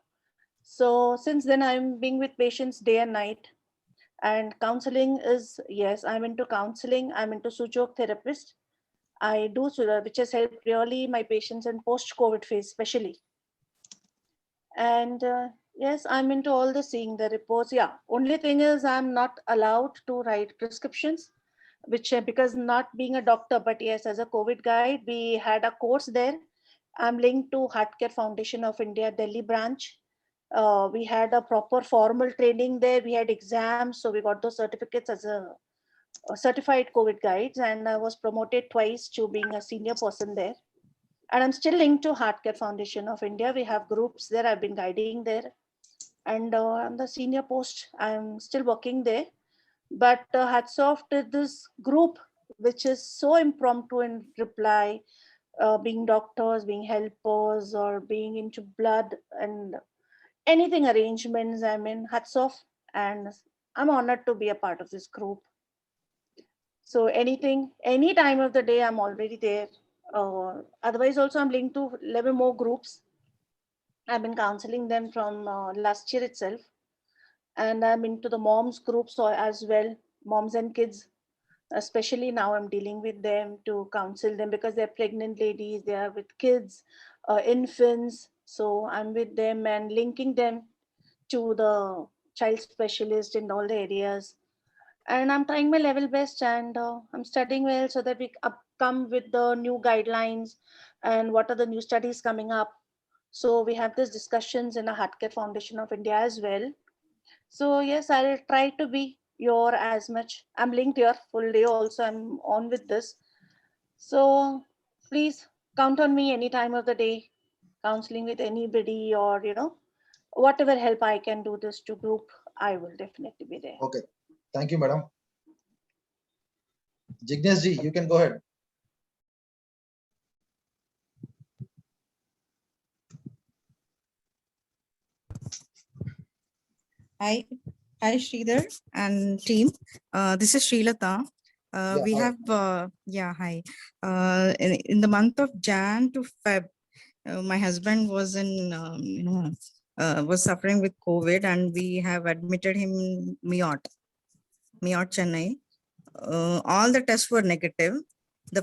[SPEAKER 4] So since then, I'm being with patients day and night. And counseling is, yes, I'm into counseling. I'm into Sujok therapist. I do, which has helped really my patients in post-COVID phase, especially. And yes, I'm into all the seeing the reports. Yeah, only thing is I'm not allowed to write prescriptions, which because not being a doctor, but yes, as a COVID guide, we had a course there. I'm linked to Heartcare Foundation of India, Delhi branch. We had a proper formal training there. We had exams, so we got those certificates as a certified COVID guides, and I was promoted twice to being a senior person there. And I'm still linked to Heartcare Foundation of India. We have groups there. I've been guiding there, and I'm the senior post. I'm still working there. But hats off to this group, which is so impromptu in reply, being doctors, being helpers, or being into blood and anything arrangements. I mean, hats off, and I'm honored to be a part of this group. So anything, any time of the day, I'm already there. Otherwise, also I'm linked to 11 more groups. I've been counseling them from last year itself, and I'm into the moms groups as well, moms and kids. Especially now, I'm dealing with them to counsel them because they're pregnant ladies, they are with kids, infants. So I'm with them and linking them to the child specialist in all the areas. And I'm trying my level best, and I'm studying well so that we come with the new guidelines and what are the new studies coming up. So we have these discussions in the Heartcare Foundation of India as well. So yes, I'll try to be your as much. I'm linked here full day also. I'm on with this. So please count on me any time of the day, counseling with anybody, or whatever help I can do this to group, I will definitely be there.
[SPEAKER 3] Okay. Thank you, madam. Jignesh ji, you can go ahead.
[SPEAKER 10] Hi, Sridhar and team. This is Srilata. We
[SPEAKER 3] hi.
[SPEAKER 10] have, hi. In the month of Jan to Feb, my husband was was suffering with COVID, and we have admitted him in Miyot, Chennai. All the tests were negative. The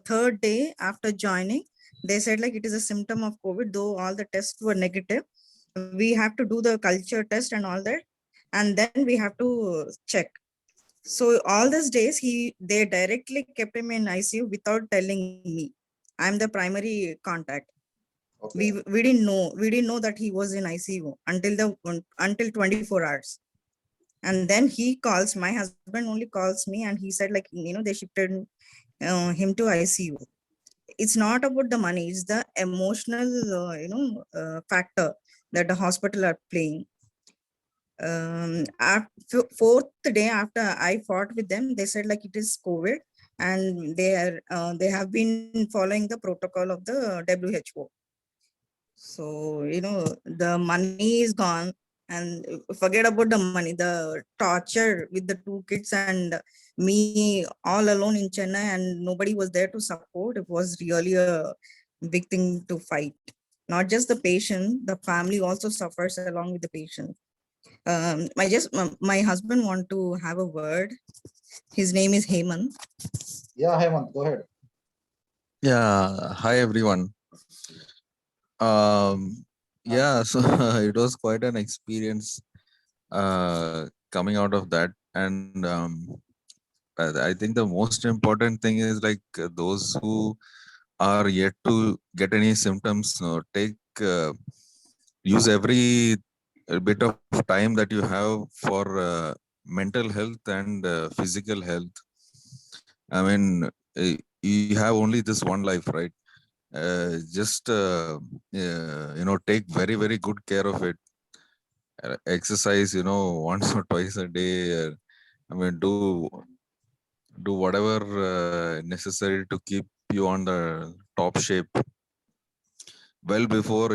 [SPEAKER 10] third day after joining, they said like it is a symptom of COVID, though all the tests were negative. We have to do the culture test and all that, and then we have to check. So all these days, they directly kept him in ICU without telling me. I'm the primary contact.
[SPEAKER 3] Okay.
[SPEAKER 10] We didn't know that he was in ICU until 24 hours. And then he calls, my husband only calls me, and he said, like, they shifted him to ICU. It's not about the money, it's the emotional, factor that the hospital are playing. Fourth day after I fought with them, they said like it is COVID, and they have been following the protocol of the WHO. So, the money is gone, and forget about the money, the torture with the 2 kids and me all alone in Chennai, and nobody was there to support. It was really a big thing to fight. Not just the patient, the family also suffers along with the patient. My husband want to have a word. His name is Hemant.
[SPEAKER 3] Yeah, Hemant, go ahead.
[SPEAKER 11] Yeah, hi everyone. Yeah, so it was quite an experience coming out of that, and I think the most important thing is like those who are yet to get any symptoms, use every bit of time that you have for mental health and physical health. I mean, you have only this one life, right? Just take very good care of it. Exercise, once or twice a day. I mean, do whatever necessary to keep you on the top shape well before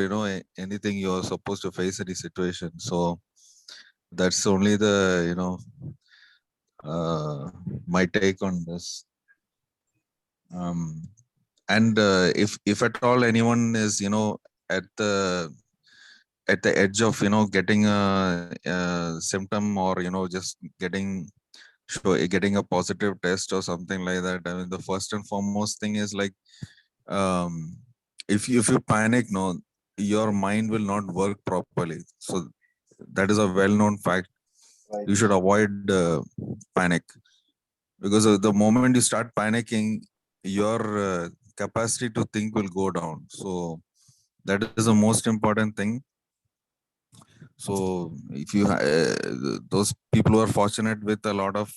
[SPEAKER 11] anything you're supposed to face any situation. So that's only the my take on this. And if at all anyone is at the edge of getting a symptom, or just getting a positive test or something like that, I mean, the first and foremost thing is like, if you panic, no, your mind will not work properly. So that is a well-known fact.
[SPEAKER 3] Right.
[SPEAKER 11] You should avoid panic, because the moment you start panicking, your capacity to think will go down. So that is the most important thing. So if you those people who are fortunate with a lot of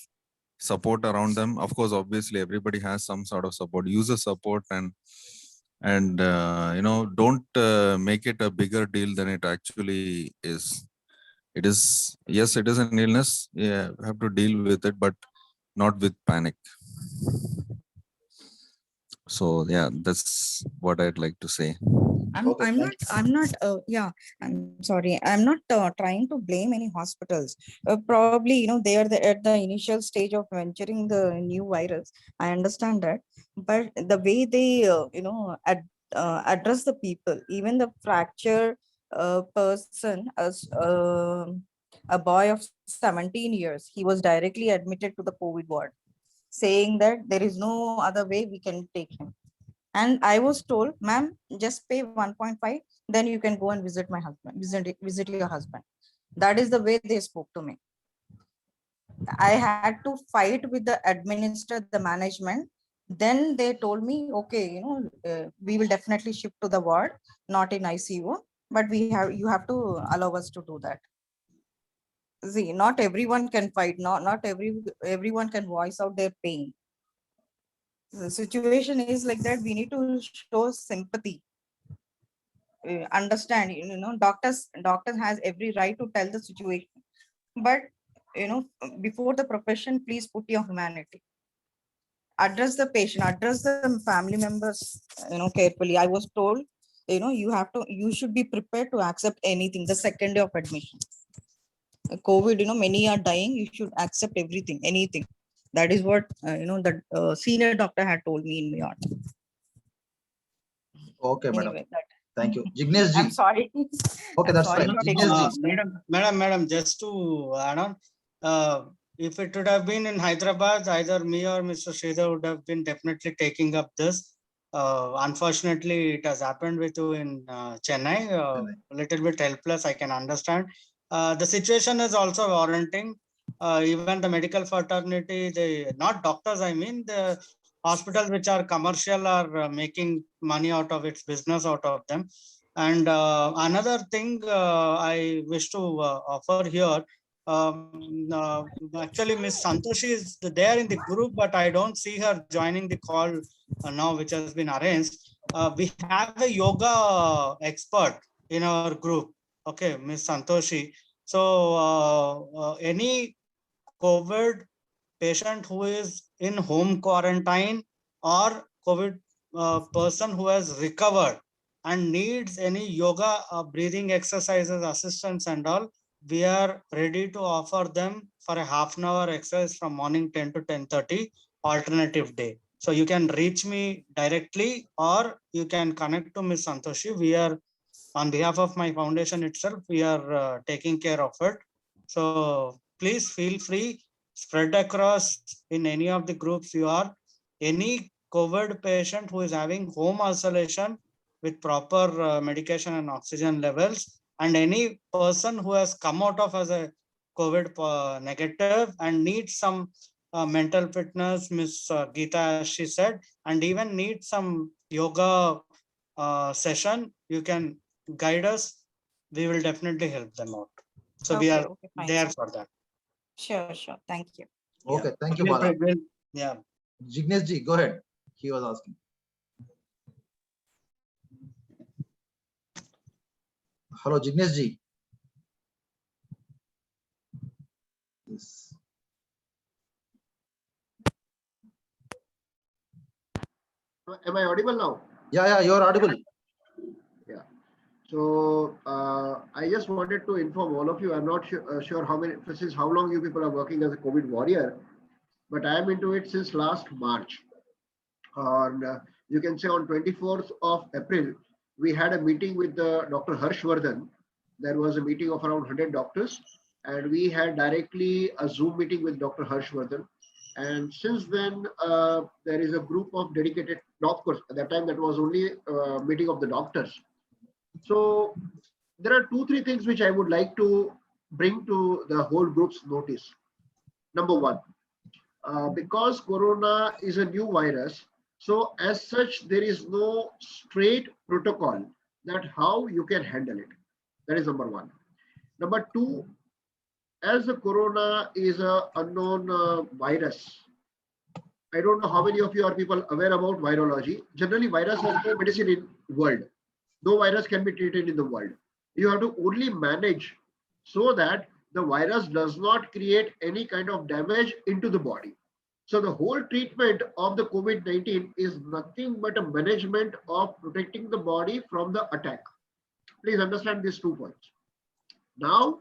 [SPEAKER 11] support around them, of course, obviously everybody has some sort of support. Use the support, and don't make it a bigger deal than it actually is. It is, yes, it is an illness. Yeah, we have to deal with it, but not with panic. So yeah, that's what I'd like to say.
[SPEAKER 10] I'm sorry. I'm not trying to blame any hospitals. Probably, they are at the initial stage of venturing the new virus. I understand that, but the way they, address the people, even the fracture person, as a boy of 17 years, he was directly admitted to the COVID ward, saying that there is no other way we can take him. And I was told, ma'am, just pay 1.5, then you can go and visit my husband, visit your husband. That is the way they spoke to me. I had to fight with the administrator, the management. Then they told me, okay, we will definitely shift to the ward, not in ICU, but you have to allow us to do that. See, not everyone can fight. Not everyone can voice out their pain. The situation is like that. We need to show sympathy. Understand, doctors has every right to tell the situation, but before the profession, please put your humanity. Address the patient, address the family members, carefully. I was told, you should be prepared to accept anything the second day of admission. COVID, many are dying. You should accept everything, anything. That is what the senior doctor had told me in Miyot.
[SPEAKER 3] Okay, madam.
[SPEAKER 10] Anyway,
[SPEAKER 3] Thank you. Jignesh ji.
[SPEAKER 10] I'm sorry.
[SPEAKER 3] Okay, that's
[SPEAKER 10] sorry
[SPEAKER 3] fine.
[SPEAKER 10] to take
[SPEAKER 3] Jignesh ji.
[SPEAKER 9] Madam, just to add on, if it would have been in Hyderabad, either me or Mr. Sridhar would have been definitely taking up this. Unfortunately, it has happened with you in Chennai. A little bit helpless, I can understand. The situation is also warranting. Even the medical fraternity, not doctors, I mean, the hospitals which are commercial are making money out of its business out of them. And another thing I wish to offer here, Actually, Miss Santoshi is there in the group, but I don't see her joining the call now, which has been arranged. We have a yoga expert in our group. Okay, Miss Santoshi. So any COVID patient who is in home quarantine or COVID person who has recovered and needs any yoga breathing exercises, assistance and all, we are ready to offer them for a half-an-hour exercise from morning 10 to 10:30 alternative day. So you can reach me directly or you can connect to Ms. Santoshi. We are on behalf of my foundation itself, we are taking care of it. So please feel free, spread across in any of the groups you are. Any COVID patient who is having home isolation with proper medication and oxygen levels, and any person who has come out of as a COVID negative and needs some mental fitness, Miss Geeta, as she said, and even needs some yoga session, you can guide us. We will definitely help them out. So we are
[SPEAKER 10] fine,
[SPEAKER 9] there
[SPEAKER 10] sir.
[SPEAKER 9] for that.
[SPEAKER 10] Sure, sure. Thank you.
[SPEAKER 3] Okay, thank you,
[SPEAKER 9] We'll-
[SPEAKER 3] Bala.
[SPEAKER 9] Yeah.
[SPEAKER 3] Jignesh ji, go ahead. He was asking. Hello, Jignesh ji. Yes.
[SPEAKER 12] Am I audible now?
[SPEAKER 3] Yeah, you're audible.
[SPEAKER 12] Yeah. So I just wanted to inform all of you. I'm not sure how long you people are working as a COVID warrior, but I am into it since last March. And you can say on 24th of April, we had a meeting with Dr. Harshvardhan. There was a meeting of around 100 doctors, and we had directly a Zoom meeting with Dr. Harshvardhan. And since then, there is a group of dedicated doctors. At that time, that was only a meeting of the doctors. So there are 2-3 things which I would like to bring to the whole group's notice. Number one, because Corona is a new virus, so as such, there is no straight protocol that how you can handle it. That is number one. Number two, as the Corona is an unknown virus, I don't know how many of you are people aware about virology. Generally, virus has no medicine in the world. No virus can be treated in the world. You have to only manage so that the virus does not create any kind of damage into the body. So the whole treatment of the COVID-19 is nothing but a management of protecting the body from the attack. Please understand these 2 points. Now,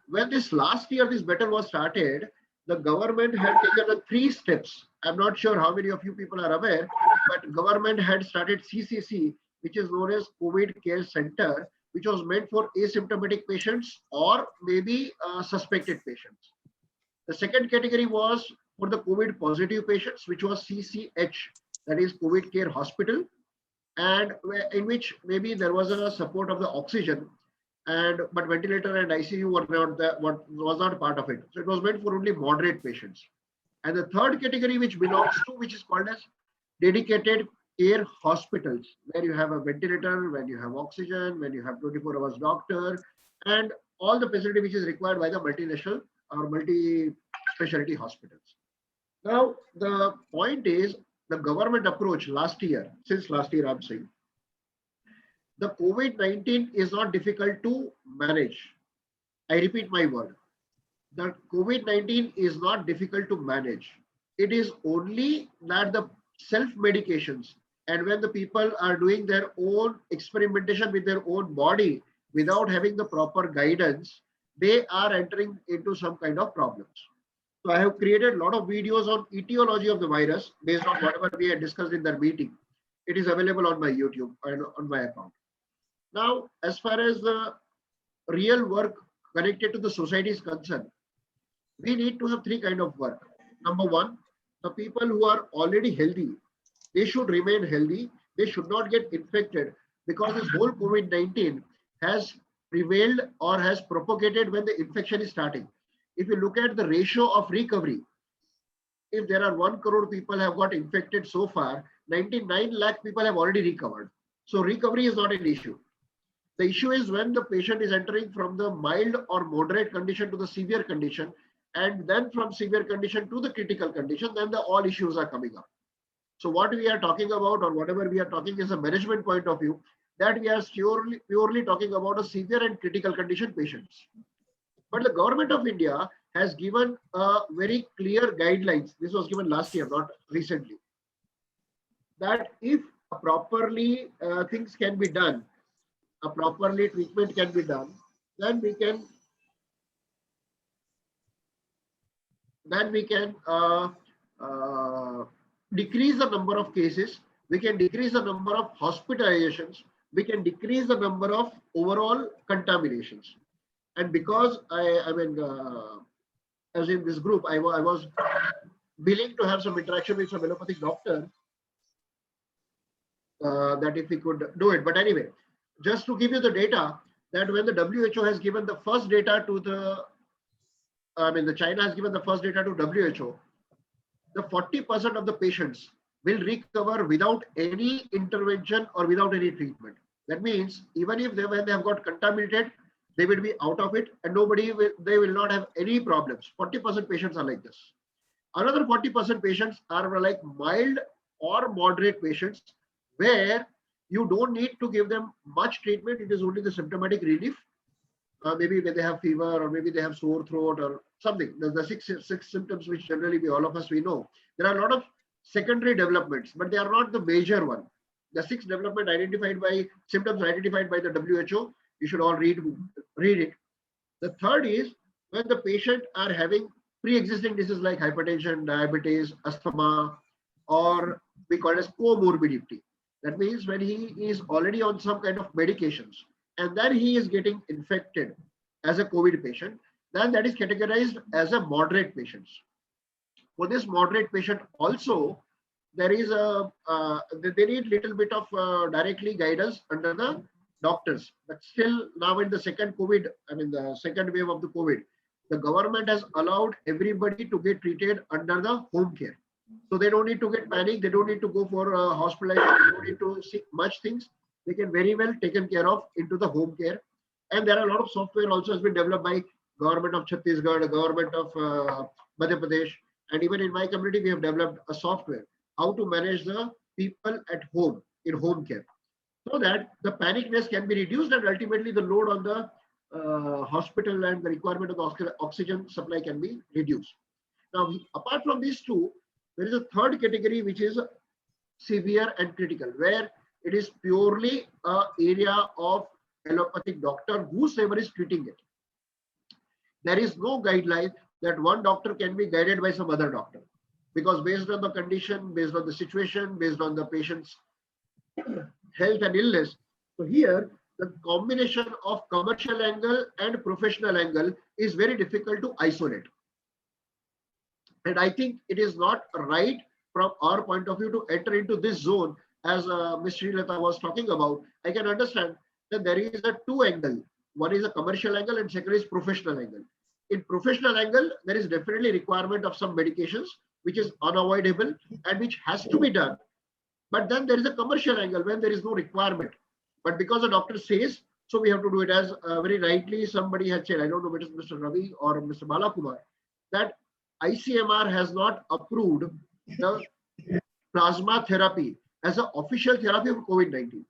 [SPEAKER 12] when this last year, this battle was started, the government had taken 3 steps. I'm not sure how many of you people are aware, but government had started CCC, which is known as COVID Care Center, which was meant for asymptomatic patients or maybe suspected patients. The second category was for the COVID positive patients, which was CCH, that is COVID Care Hospital, and in which maybe there was a support of the oxygen, but ventilator and ICU was not part of it. So it was meant for only moderate patients. And the third category which belongs to, which is called as dedicated care hospitals, where you have a ventilator, when you have oxygen, when you have 24 hours doctor, and all the facility which is required by the multinational or multi-specialty hospitals. Now, the point is the government approach since last year I'm saying, the COVID-19 is not difficult to manage. I repeat my word. The COVID-19 is not difficult to manage. It is only that the self-medications, and when the people are doing their own experimentation with their own body without having the proper guidance, they are entering into some kind of problems. So I have created a lot of videos on etiology of the virus based on whatever we had discussed in that meeting. It is available on my YouTube and on my account. Now, as far as the real work connected to the society is concerned, we need to have 3 kinds of work. Number one, the people who are already healthy, they should remain healthy. They should not get infected, because this whole COVID-19 has prevailed or has propagated when the infection is starting. If you look at the ratio of recovery, if there are 1 crore people have got infected so far, 99 lakh people have already recovered. So recovery is not an issue. The issue is when the patient is entering from the mild or moderate condition to the severe condition, and then from severe condition to the critical condition, then all issues are coming up. So what we are talking about, or whatever we are talking, is a management point of view, that we are purely talking about a severe and critical condition patients. But the government of India has given a very clear guidelines. This was given last year, not recently, that if properly things can be done, a properly treatment can be done, then we can decrease the number of cases, we can decrease the number of hospitalizations, we can decrease the number of overall contaminations. And because as in this group, I was willing to have some interaction with some allopathic doctor, that if we could do it. But anyway, just to give you the data, that when the WHO has given the first data to the China has given the first data to WHO, the 40% of the patients will recover without any intervention or without any treatment. That means even if when they have got contaminated, they will be out of it, and they will not have any problems. 40% patients are like this. Another 40% patients are like mild or moderate patients, where you don't need to give them much treatment. It is only the symptomatic relief. Maybe when they have fever, or maybe they have sore throat or something. The six symptoms which generally all of us we know. There are a lot of secondary developments, but they are not the major one. The 6 symptoms identified by the WHO. You should all read it. The third is when the patient are having pre-existing diseases like hypertension, diabetes, asthma, or we call it as comorbidity. That means when he is already on some kind of medications, and then he is getting infected as a COVID patient, then that is categorized as a moderate patient. For this moderate patient also, there is they need little bit of directly guidance under the doctors. But still now in the second COVID, the second wave of the COVID, the government has allowed everybody to get treated under the home care. So they don't need to get panic. They don't need to go for hospitalization. They don't need to seek much things. They can very well taken care of into the home care. And there are a lot of software also has been developed by government of Chhattisgarh, government of Madhya Pradesh, and even in my community we have developed a software how to manage the people at home in home care, so that the panicness can be reduced and ultimately the load on the hospital and the requirement of the oxygen supply can be reduced. Now, apart from these two, there is a third category which is severe and critical, where it is purely an area of allopathic doctor whosoever is treating it. There is no guideline that one doctor can be guided by some other doctor, because based on the condition, based on the situation, based on the patient's health and illness. So here, the combination of commercial angle and professional angle is very difficult to isolate. And I think it is not right from our point of view to enter into this zone, as Ms. Srilata was talking about. I can understand that there is a two angle. One is a commercial angle and second is professional angle. In professional angle, there is definitely requirement of some medications, which is unavoidable and which has to be done. But then there is a commercial angle when there is no requirement. But because the doctor says, so we have to do it. As very rightly somebody had said, I don't know whether it's Mr. Ravi or Mr. Balakumar, that ICMR has not approved the plasma therapy as an official therapy for COVID-19.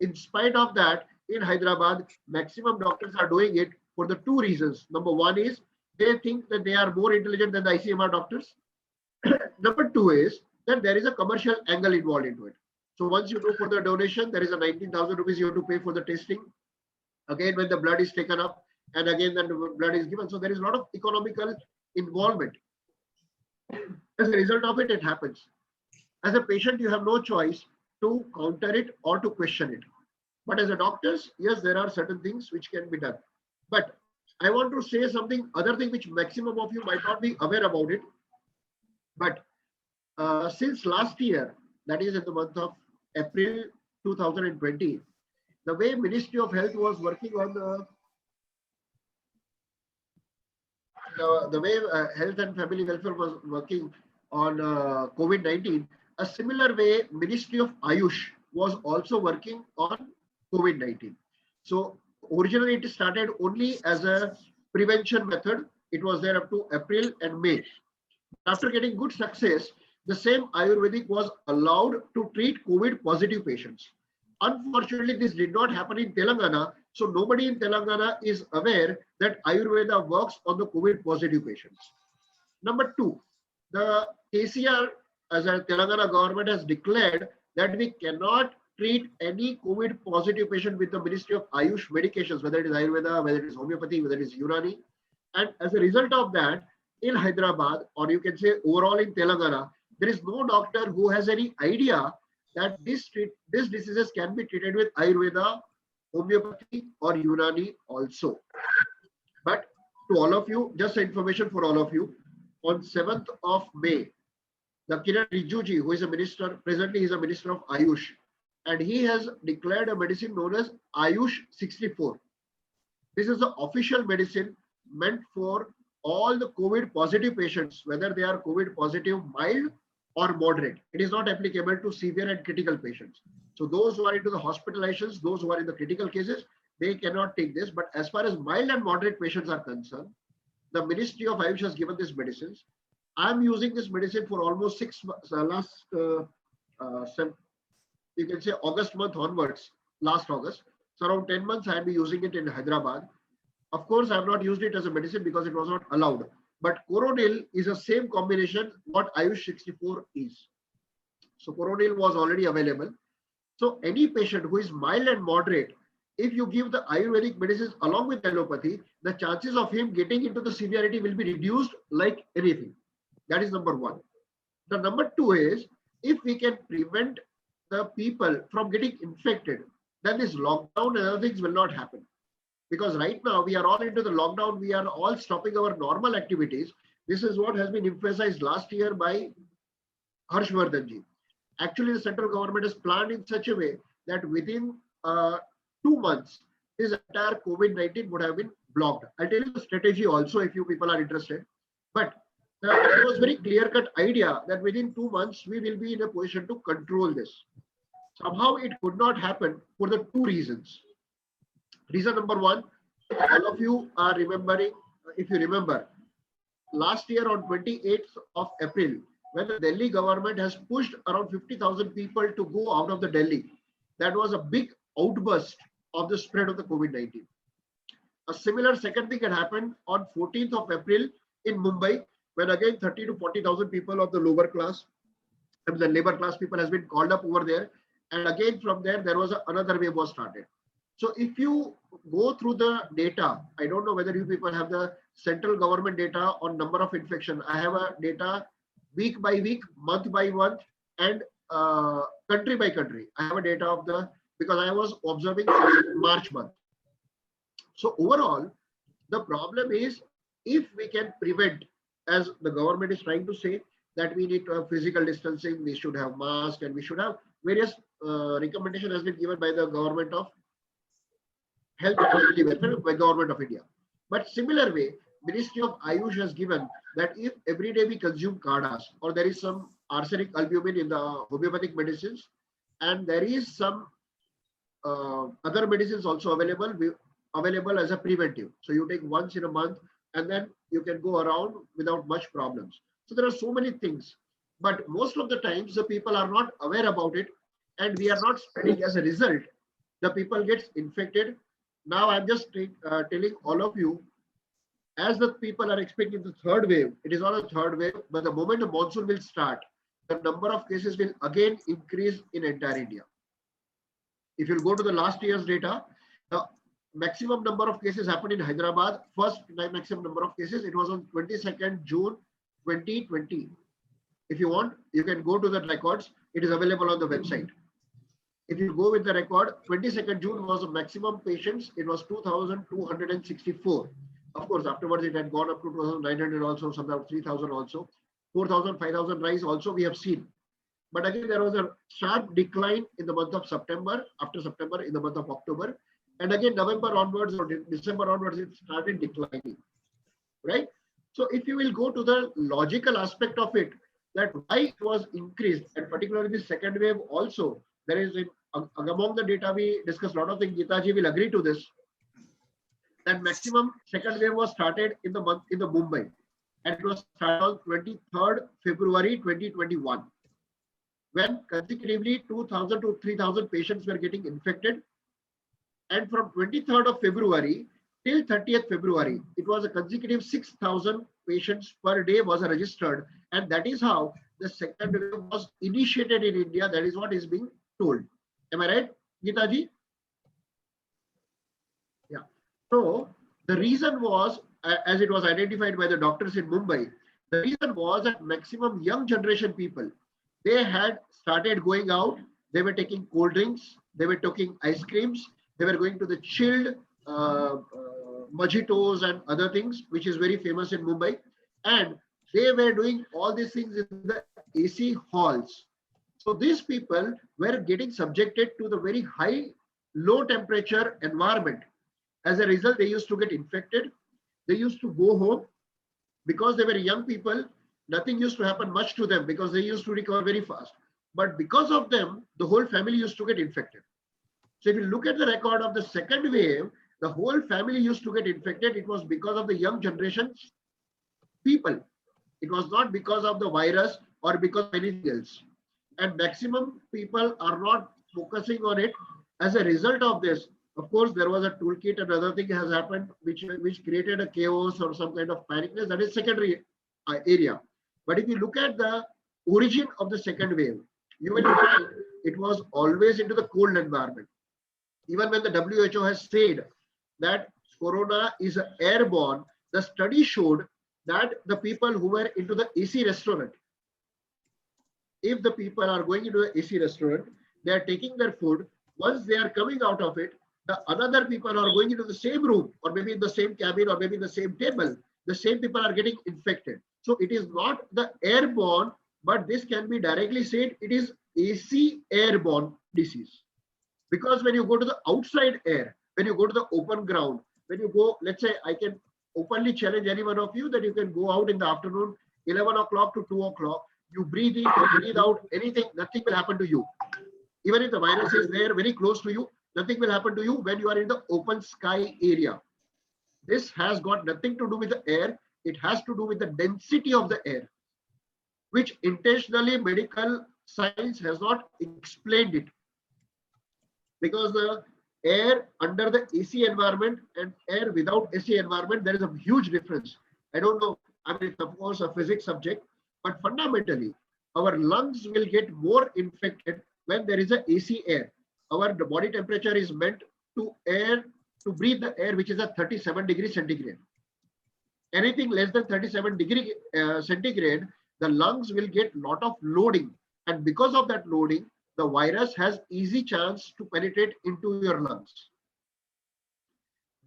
[SPEAKER 12] In spite of that, in Hyderabad, maximum doctors are doing it for the two reasons. Number one is they think that they are more intelligent than the ICMR doctors. Number two is that there is a commercial angle involved into it. So once you go for the donation, there is a 19,000 rupees you have to pay for the testing. Again, when the blood is taken up, and again, then the blood is given. So there is a lot of economical involvement. As a result of it, it happens. As a patient, you have no choice to counter it or to question it. But as a doctors, yes, there are certain things which can be done. But I want to say something, other thing which maximum of you might not be aware about it. But since last year, that is in the month of April 2020, the way Ministry of Health was working on the way Health and Family Welfare was working on COVID-19, a similar way Ministry of Ayush was also working on COVID-19. So originally it started only as a prevention method. It was there up to April and May. After getting good success, the same Ayurvedic was allowed to treat COVID positive patients. Unfortunately, this did not happen in Telangana. So nobody in Telangana is aware that Ayurveda works on the COVID positive patients. Number two, the KCR as a Telangana government has declared that we cannot treat any COVID positive patient with the Ministry of Ayush medications, whether it is Ayurveda, whether it is homeopathy, whether it is Unani. And as a result of that, in Hyderabad, or you can say overall in Telangana, there is no doctor who has any idea that these diseases can be treated with Ayurveda, homeopathy, or Unani also. But to all of you, just information for all of you, on 7th of May, the Kiran Rijiju, who is a minister, presently he is a minister of Ayush, and he has declared a medicine known as Ayush 64. This is the official medicine meant for all the COVID positive patients, whether they are COVID positive mild or moderate. It is not applicable to severe and critical patients. So those who are into the hospitalizations, those who are in the critical cases, they cannot take this. But as far as mild and moderate patients are concerned, the Ministry of Ayush has given these medicines. I'm using this medicine for almost 6 months, you can say August month onwards, last August. So around 10 months, I'll be using it in Hyderabad. Of course, I have not used it as a medicine because it was not allowed. But Coronil is the same combination what Ayush 64 is. So Coronil was already available. So any patient who is mild and moderate, if you give the Ayurvedic medicines along with allopathy, the chances of him getting into the severity will be reduced like anything. That is number one. The number two is, if we can prevent the people from getting infected, then this lockdown and other things will not happen. Because right now we are all into the lockdown, we are all stopping our normal activities. This is what has been emphasized last year by Harshvardhan ji. Actually, the central government has planned in such a way that within 2 months, this entire COVID-19 would have been blocked. I'll tell you the strategy also if you people are interested. But it was very clear-cut idea that within 2 months, we will be in a position to control this. Somehow it could not happen for the two reasons. Reason number one, all of you are remembering, if you remember, last year on 28th of April, when the Delhi government has pushed around 50,000 people to go out of the Delhi, that was a big outburst of the spread of the COVID-19. A similar second thing had happened on 14th of April in Mumbai, when again 30 to 40,000 people of the lower class, the labor class people has been called up over there. And again from there, there was another wave was started. So if you go through the data, I don't know whether you people have the central government data on number of infection. I have a data week by week, month by month, and country by country. I have a data of because I was observing March month. So overall, the problem is, if we can prevent, as the government is trying to say, that we need to have physical distancing, we should have masks, and we should have various recommendation has been given by the government of Health and Family Welfare by Government of India. But similar way, Ministry of Ayush has given that if every day we consume kadas, or there is some arsenic albumin in the homeopathic medicines, and there is some other medicines also available as a preventive. So you take once in a month, and then you can go around without much problems. So there are so many things, but most of the times the people are not aware about it, and we are not spreading. As a result, the people gets infected. Now I'm just telling all of you, as the people are expecting the third wave, it is not a third wave, but the moment the monsoon will start, the number of cases will again increase in entire India. If you go to the last year's data, the maximum number of cases happened in Hyderabad. First maximum number of cases, it was on 22nd June 2020. If you want, you can go to the records. It is available on the website. If you go with the record, 22nd June was the maximum patients. It was 2,264. Of course, afterwards it had gone up to 2,900 also, sometimes 3,000 also. 4,000, 5,000 rise also we have seen. But again, there was a sharp decline in the month of September, after September in the month of October. And again, November onwards or December onwards, it started declining, right? So if you will go to the logical aspect of it, that why it was increased, and particularly the second wave also, there is among the data we discussed a lot of things. Geeta ji will agree to this. That maximum second wave was started in the Mumbai, and it was started on 23rd February 2021, when consecutively 2,000 to 3,000 patients were getting infected. And from 23rd of February till 30th February, it was a consecutive 6,000 patients per day was registered. And that is how the second wave was initiated in India. That is what is being told. Am I right, Geeta ji? Yeah. So the reason was, as it was identified by the doctors in Mumbai, the reason was that maximum young generation people, they had started going out, they were taking cold drinks, they were taking ice creams, they were going to the chilled mojitos and other things, which is very famous in Mumbai. And they were doing all these things in the AC halls. So these people were getting subjected to the very high, low temperature environment. As a result, they used to get infected. They used to go home. Because they were young people, nothing used to happen much to them because they used to recover very fast. But because of them, the whole family used to get infected. So if you look at the record of the second wave, the whole family used to get infected. It was because of the young generation people. It was not because of the virus or because of anything else. And maximum people are not focusing on it. As a result of this, of course, there was a toolkit and other thing has happened which created a chaos or some kind of panicness. That is secondary area. But if you look at the origin of the second wave, you will find it was always into the cold environment. Even when the WHO has said that corona is airborne, the study showed that the people who were into the AC restaurant, if the people are going into the AC restaurant, they are taking their food. Once they are coming out of it, the other people are going into the same room or maybe in the same cabin or maybe in the same table. The same people are getting infected. So it is not the airborne, but this can be directly said it is AC airborne disease. Because when you go to the outside air, when you go to the open ground, when you go, let's say I can openly challenge any one of you that you can go out in the afternoon, 11 o'clock to 2 o'clock, you breathe in or breathe out, anything, nothing will happen to you. Even if the virus is there very close to you, nothing will happen to you when you are in the open sky area. This has got nothing to do with the air. It has to do with the density of the air, which intentionally medical science has not explained it. Because the air under the AC environment and air without AC environment, there is a huge difference. I don't know, I mean, it's of course a physics subject, but fundamentally, our lungs will get more infected when there is a AC air. Our body temperature is meant to breathe the air which is at 37 degrees centigrade. Anything less than 37 degree centigrade, the lungs will get lot of loading, and because of that loading, the virus has easy chance to penetrate into your lungs.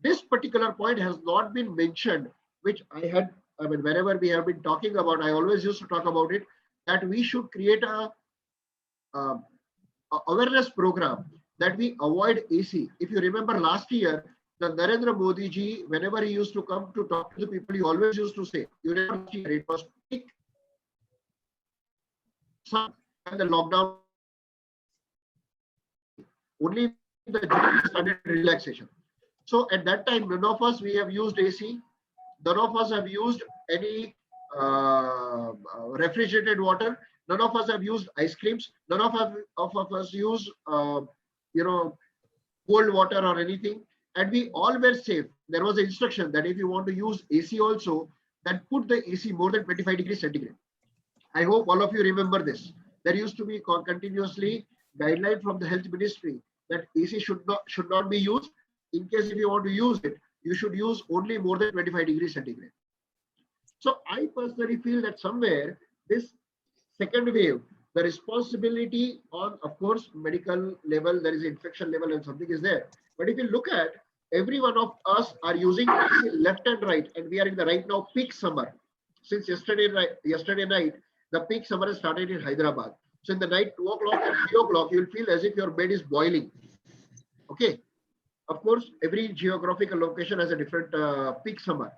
[SPEAKER 12] This particular point has not been mentioned, which I mean, wherever we have been talking about, I always used to talk about it, that we should create a awareness program that we avoid AC. If you remember last year, the Narendra Modi ji, whenever he used to come to talk to the people, he always used to say, you remember last year, it was peak sun and the lockdown. Only the June started relaxation. So at that time, none of us, we have used AC. None of us have used any refrigerated water. None of us have used ice creams. None of us use, cold water or anything. And we all were safe. There was an instruction that if you want to use AC also, then put the AC more than 25 degrees centigrade. I hope all of you remember this. There used to be continuously guideline from the health ministry that AC should not be used. In case if you want to use it, you should use only more than 25 degrees centigrade. So I personally feel that somewhere this second wave, the responsibility on, of course, medical level, there is infection level and something is there. But if you look at, every one of us are using left and right, and we are in the right now peak summer. Since yesterday night, the peak summer has started in Hyderabad. So in the night, 2 o'clock and 3 o'clock, you will feel as if your bed is boiling. Okay. Of course, every geographical location has a different peak summer.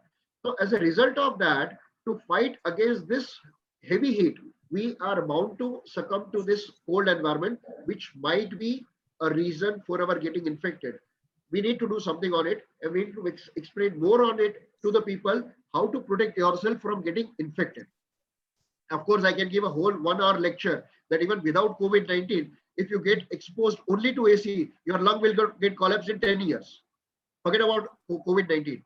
[SPEAKER 12] So as a result of that, to fight against this heavy heat, we are bound to succumb to this cold environment, which might be a reason for our getting infected. We need to do something on it, and we need to explain more on it to the people, how to protect yourself from getting infected. Of course, I can give a whole 1 hour lecture that even without COVID-19, if you get exposed only to AC, your lung will get collapsed in 10 years. Forget about COVID-19.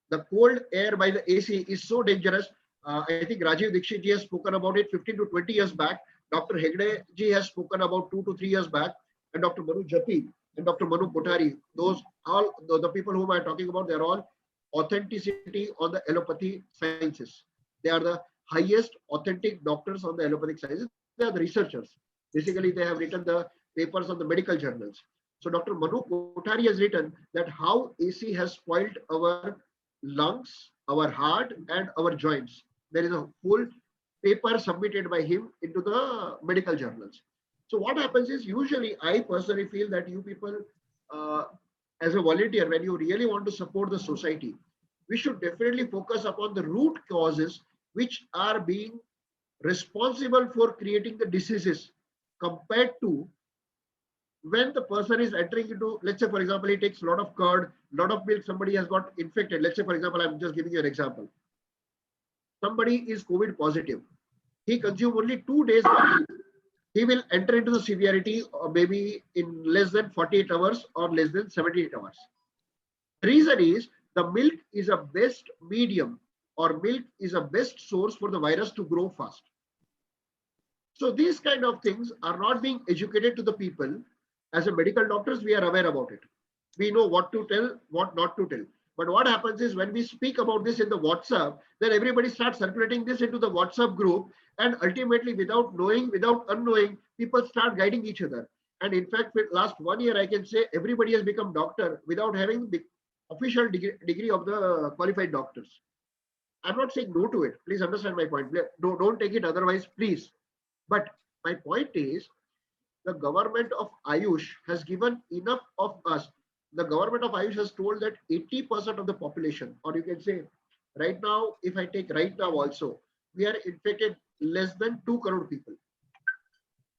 [SPEAKER 12] The cold air by the AC is so dangerous. I think Rajiv Dixit ji has spoken about it 15 to 20 years back. Dr. Hegde ji has spoken about 2 to 3 years back. And Dr. Manu Jati and Dr. Manu Kothari, those all the people whom I'm talking about, they're all authenticity on the allopathy sciences. They are the highest authentic doctors on the allopathic sciences. They are the researchers. Basically, they have written the papers on the medical journals. So Dr. Manu Kothari has written that how AC has spoiled our lungs, our heart, and our joints. There is a full paper submitted by him into the medical journals. So what happens is, usually I personally feel that you people, as a volunteer, when you really want to support the society, we should definitely focus upon the root causes which are being responsible for creating the diseases, compared to when the person is entering into, let's say, for example, he takes a lot of curd, a lot of milk, somebody has got infected. Let's say, for example, I'm just giving you an example. Somebody is COVID positive. He consumes only 2 days of milk. He will enter into the severity maybe in less than 48 hours or less than 78 hours. The reason is the milk is a best medium, or milk is a best source for the virus to grow fast. So these kind of things are not being educated to the people. As a medical doctors, we are aware about it. We know what to tell, what not to tell. But what happens is, when we speak about this in the WhatsApp, then everybody starts circulating this into the WhatsApp group, and ultimately, without knowing, without unknowing, people start guiding each other. And in fact, for last 1 year, I can say everybody has become doctor without having the official degree of the qualified doctors. I'm not saying no to it. Please understand my point. Don't take it otherwise, please. But my point is, the government of Ayush has given enough of us. The government of Ayush has told that 80% of the population, or you can say right now, if I take right now also, we are infected less than 2 crore people.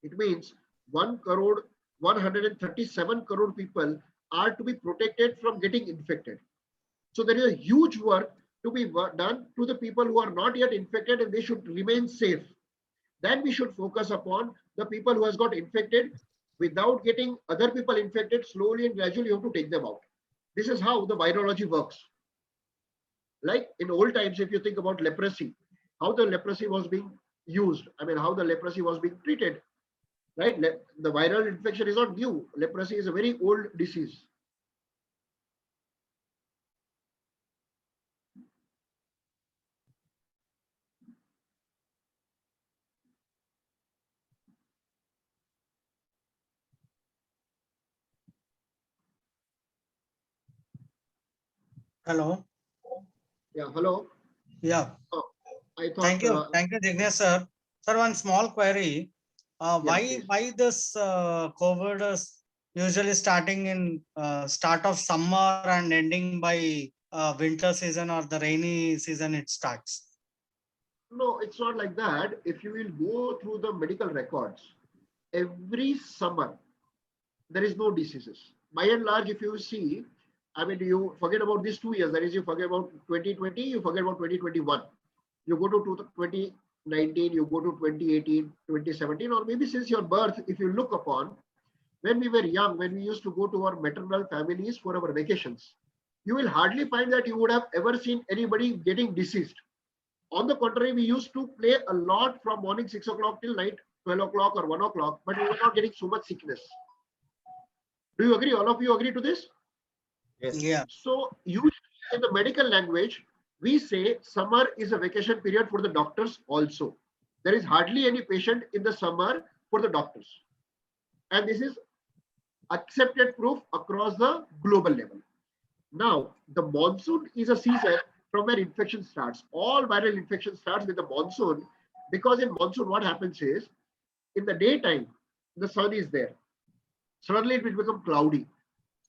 [SPEAKER 12] It means 1 crore, 137 crore people are to be protected from getting infected. So there is a huge work to be done to the people who are not yet infected, and they should remain safe. Then we should focus upon the people who has got infected. Without getting other people infected, slowly and gradually you have to take them out. This is how the virology works. Like in old times, if you think about leprosy, how the leprosy was being used, I mean, how the leprosy was being treated, right? The viral infection is not new. Leprosy is a very old disease.
[SPEAKER 9] Hello.
[SPEAKER 12] Yeah, hello.
[SPEAKER 9] Yeah.
[SPEAKER 12] Oh, I thought.
[SPEAKER 9] Thank you, Jignesh sir. Sir, one small query. Why this COVID is usually starting in start of summer and ending by winter season or the rainy season it starts?
[SPEAKER 12] No, it's not like that. If you will go through the medical records, every summer there is no diseases. By and large, if you see, I mean, you forget about these 2 years. That is, you forget about 2020, you forget about 2021. You go to 2019, you go to 2018, 2017, or maybe since your birth, if you look upon, when we were young, when we used to go to our maternal families for our vacations, you will hardly find that you would have ever seen anybody getting deceased. On the contrary, we used to play a lot from morning 6 o'clock till night 12 o'clock or 1 o'clock, but we were not getting so much sickness. Do you agree? All of you agree to this?
[SPEAKER 9] Yes. Yeah.
[SPEAKER 12] So usually in the medical language, we say summer is a vacation period for the doctors also. There is hardly any patient in the summer for the doctors. And this is accepted proof across the global level. Now, the monsoon is a season from where infection starts. All viral infection starts with the monsoon, because in monsoon what happens is, in the daytime, the sun is there. Suddenly it will become cloudy.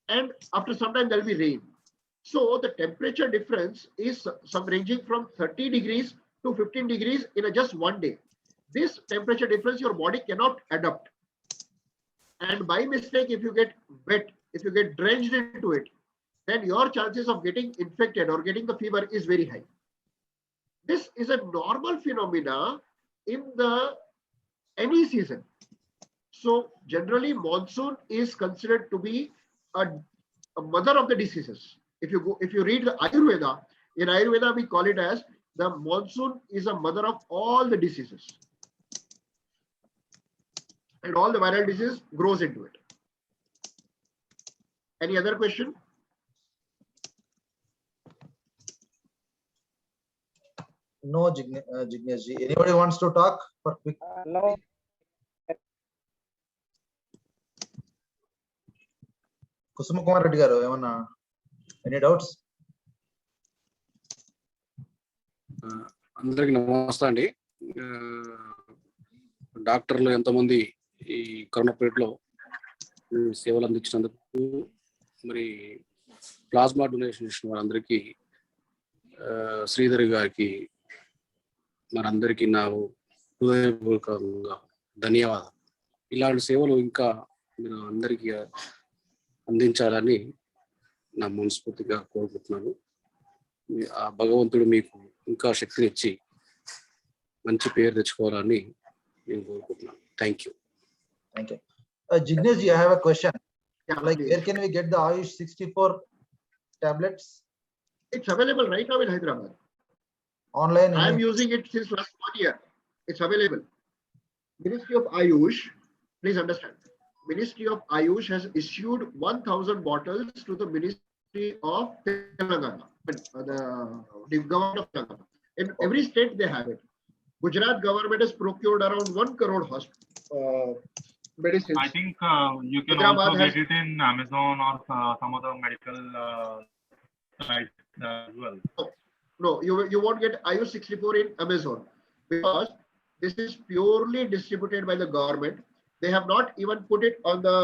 [SPEAKER 12] And after some time there will be rain. So the temperature difference is some ranging from 30 degrees to 15 degrees in just 1 day. This temperature difference your body cannot adapt. And by mistake, if you get wet, if you get drenched into it, then your chances of getting infected or getting the fever is very high. This is a normal phenomena in the any season. So generally monsoon is considered to be a mother of the diseases. If you read the Ayurveda, in Ayurveda we call it as the monsoon is a mother of all the diseases. And all the viral disease grows into it. Any other question?
[SPEAKER 3] No, Jignesh ji. Anybody wants to talk for quick?
[SPEAKER 7] No.
[SPEAKER 3] Kusuma Kumar Reddy garu, emana any doubts?
[SPEAKER 13] అందరికి నమస్తే అండి. డాక్టర్లు ఎంతమంది ఈ corona పీరియడ్లో సేవలు అందించినందుకు, మరి ప్లాస్మా డొనేషన్ ఇచ్చిన వారందరికీ, శ్రీధర్ గారికి మనందరికీ నా హృదయపూర్వకంగా ధన్యవాదాలు. ఇలాంటి సేవలు ఇంకా మీరు అందరికీ అందించాలని నా మనస్ఫూర్తిగా కోరుకుంటున్నాను. ఆ భగవంతుడు మీకు ఇంకా శక్తినిచ్చి మంచి పేరు తెచ్చుకోవాలని నేను కోరుకుంటున్నాను. Thank you.
[SPEAKER 3] Thank you. Jignesh ji, I have a question. Like, where can we get the Ayush 64 tablets?
[SPEAKER 12] It's available right now in Hyderabad.
[SPEAKER 3] Online?
[SPEAKER 12] I am using it since last 1 year. It's available. Ministry of Ayush, please understand. Ministry of Ayush has issued 1,000 bottles to the Ministry of Telangana, the government of Telangana. In every state they have it. Gujarat government has procured around 1 crore medicines.
[SPEAKER 5] I think you can
[SPEAKER 12] Hyderabad
[SPEAKER 5] also
[SPEAKER 12] has,
[SPEAKER 5] get it in Amazon or some other medical site as well.
[SPEAKER 12] No, you won't get Ayush 64 in Amazon because this is purely distributed by the government. They have not even put it on the,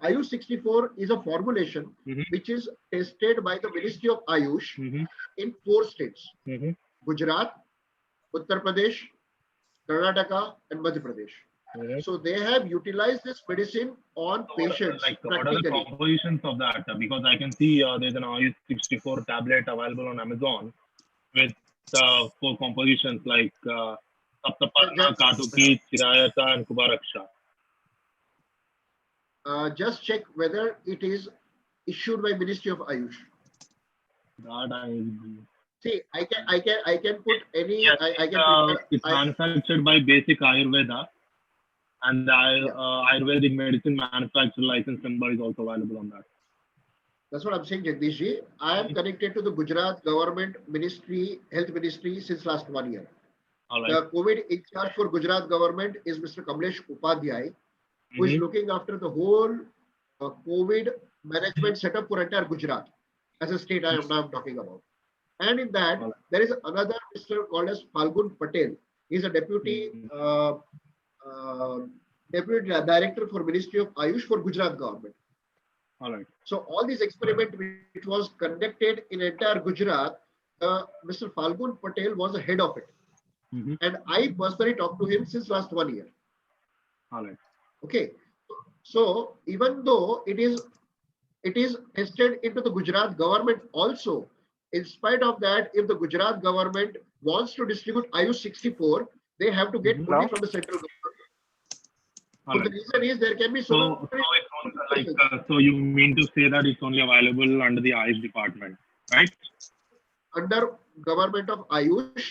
[SPEAKER 12] Ayush 64 is a formulation which is tested by the Ministry of Ayush in 4 states. Gujarat, Uttar Pradesh, Karnataka and Madhya Pradesh. So they have utilized this medicine on patients.
[SPEAKER 5] Like, what are the compositions of that? Because I can see there's an Ayush 64 tablet available on Amazon with 4 compositions like Saptaparna, Katuki, Chirayata and Kubaraksha.
[SPEAKER 12] Just check whether it is issued by Ministry of Ayush.
[SPEAKER 5] That
[SPEAKER 12] See, I can put any.
[SPEAKER 5] Yes, it's
[SPEAKER 12] I
[SPEAKER 5] manufactured by Basic Ayurveda, and the Ayurvedic medicine manufacturer license number is also available on that.
[SPEAKER 12] That's what I'm saying, Jagdish ji. I am connected to the Gujarat government ministry, health ministry since last 1 year.
[SPEAKER 5] All right.
[SPEAKER 12] The COVID in charge for Gujarat government is Mr. Kamlesh Upadhyay, who is looking after the whole COVID management setup for entire Gujarat as a state I am now talking about. And in that, there is another Mr. called as Falgun Patel. He is a deputy director for Ministry of Ayush for Gujarat government.
[SPEAKER 5] All right.
[SPEAKER 12] So all these experiment which was conducted in entire Gujarat, Mr. Falgun Patel was the head of it. And I personally talked to him since last 1 year.
[SPEAKER 5] All right.
[SPEAKER 12] Okay. So even though it is tested into the Gujarat government also, in spite of that, if the Gujarat government wants to distribute Ayush 64, they have to get only from the central government. So the reason is there can be so
[SPEAKER 5] you mean to say that it's only available under the Ayush department, right?
[SPEAKER 12] Under government of Ayush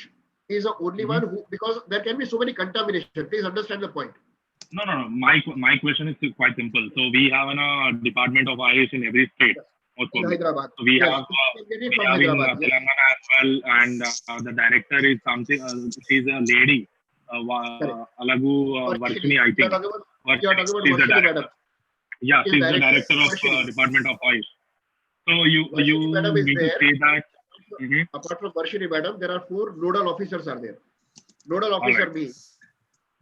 [SPEAKER 12] is the only one who, because there can be so many contamination. Please understand the point.
[SPEAKER 5] No. My question is quite simple. So we have a department of Ayush in every state.
[SPEAKER 12] In Hyderabad.
[SPEAKER 5] So we have in Telangana as well, and the director is something. She's a lady, Alagu Varshini, I think.
[SPEAKER 12] You are talking about Varshini madam.
[SPEAKER 5] Yeah, she's the director of Department of Ayush. So you mean to say that
[SPEAKER 12] apart from Varshini madam, there are 4 nodal officers are there. Nodal officer means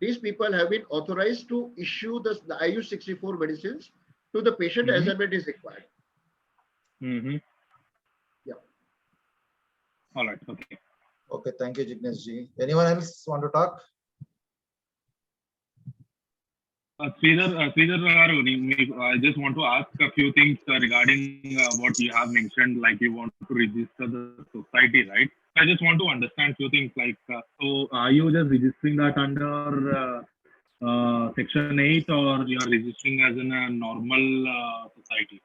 [SPEAKER 12] these people have been authorized to issue the Ayush 64 medicines to the patient as and when it is required. Yeah.
[SPEAKER 5] All right. Okay.
[SPEAKER 3] Okay. Thank you, Jignesh ji. Anyone else want to talk?
[SPEAKER 5] Sridhar garu, I just want to ask a few things regarding what you have mentioned, like you want to register the society, right? I just want to understand few things like, so are you just registering that under Section 8 or you are registering as in a normal society?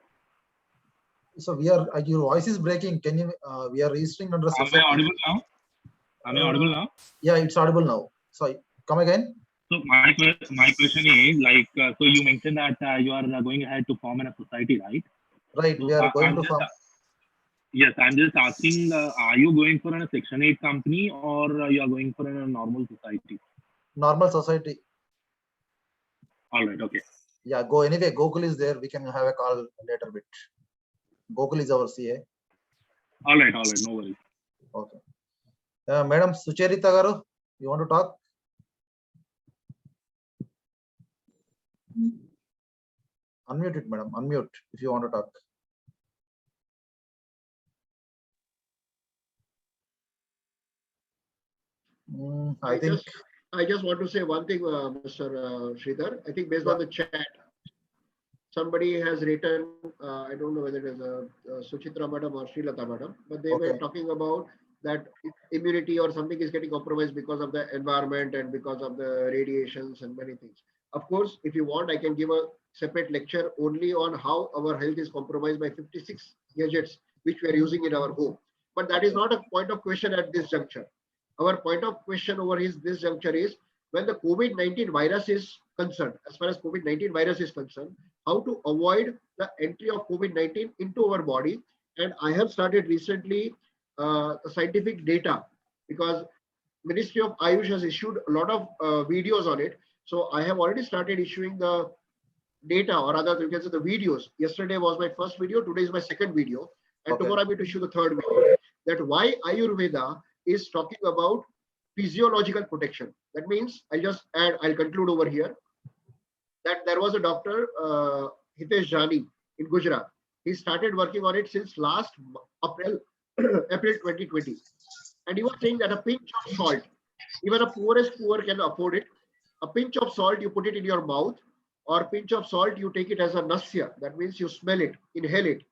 [SPEAKER 3] So we are, your voice is breaking. Can you, we are registering under
[SPEAKER 5] Am
[SPEAKER 3] society.
[SPEAKER 5] I audible now? Am I audible now?
[SPEAKER 3] Yeah, it's audible now. So come again.
[SPEAKER 5] So my question is like, so you mentioned that you are going ahead to form a society, right?
[SPEAKER 3] Right,
[SPEAKER 5] So
[SPEAKER 3] we are going
[SPEAKER 5] I'm
[SPEAKER 3] to
[SPEAKER 5] just,
[SPEAKER 3] form.
[SPEAKER 5] yes, I'm just asking, are you going for a Section 8 company or you are going for a normal society?
[SPEAKER 3] Normal society.
[SPEAKER 5] All right, okay.
[SPEAKER 3] Yeah, go anyway. Gokul is there. We can have a call later bit. Gokul is our CA.
[SPEAKER 5] All right, no worries.
[SPEAKER 3] Okay. Madam Sucharita garu, you want to talk? Unmute it, madam. Unmute if you want to talk.
[SPEAKER 12] I just want to say one thing, Mr. Sridhar. I think based on the chat, somebody has written, I don't know whether it is Suchitra madam or Srilata madam, but they were talking about that immunity or something is getting compromised because of the environment and because of the radiations and many things. Of course, if you want, I can give a separate lecture only on how our health is compromised by 56 gadgets which we are using in our home. But that is not a point of question at this juncture. Our point of question over this juncture is when the COVID-19 virus is concerned, as far as COVID-19 virus is concerned, how to avoid the entry of COVID-19 into our body. And I have started recently scientific data because Ministry of Ayush has issued a lot of videos on it. So I have already started issuing the data, or rather you can say the videos. Yesterday was my first video, today is my second video, and tomorrow I'm going to issue the third video. That why Ayurveda is talking about physiological protection. That means I'll conclude over here that there was a doctor, Hitesh Jani in Gujarat. He started working on it since last April 2020. And he was saying that a pinch of salt, even a poorest poor can afford it. A pinch of salt, you put it in your mouth, or pinch of salt, you take it as a nasya. That means you smell it, inhale it.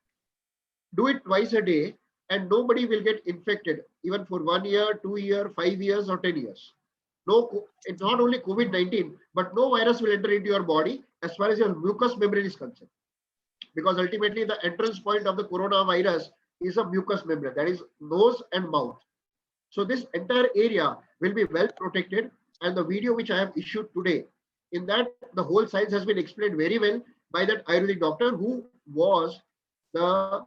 [SPEAKER 12] Do it twice a day and nobody will get infected, even for 1 year, 2 years, 5 years, or 10 years. No, it's not only COVID-19, but no virus will enter into your body as far as your mucous membrane is concerned. Because ultimately the entrance point of the coronavirus is a mucous membrane, that is nose and mouth. So this entire area will be well protected. And the video which I have issued today, in that the whole science has been explained very well by that Ayurvedic doctor who was the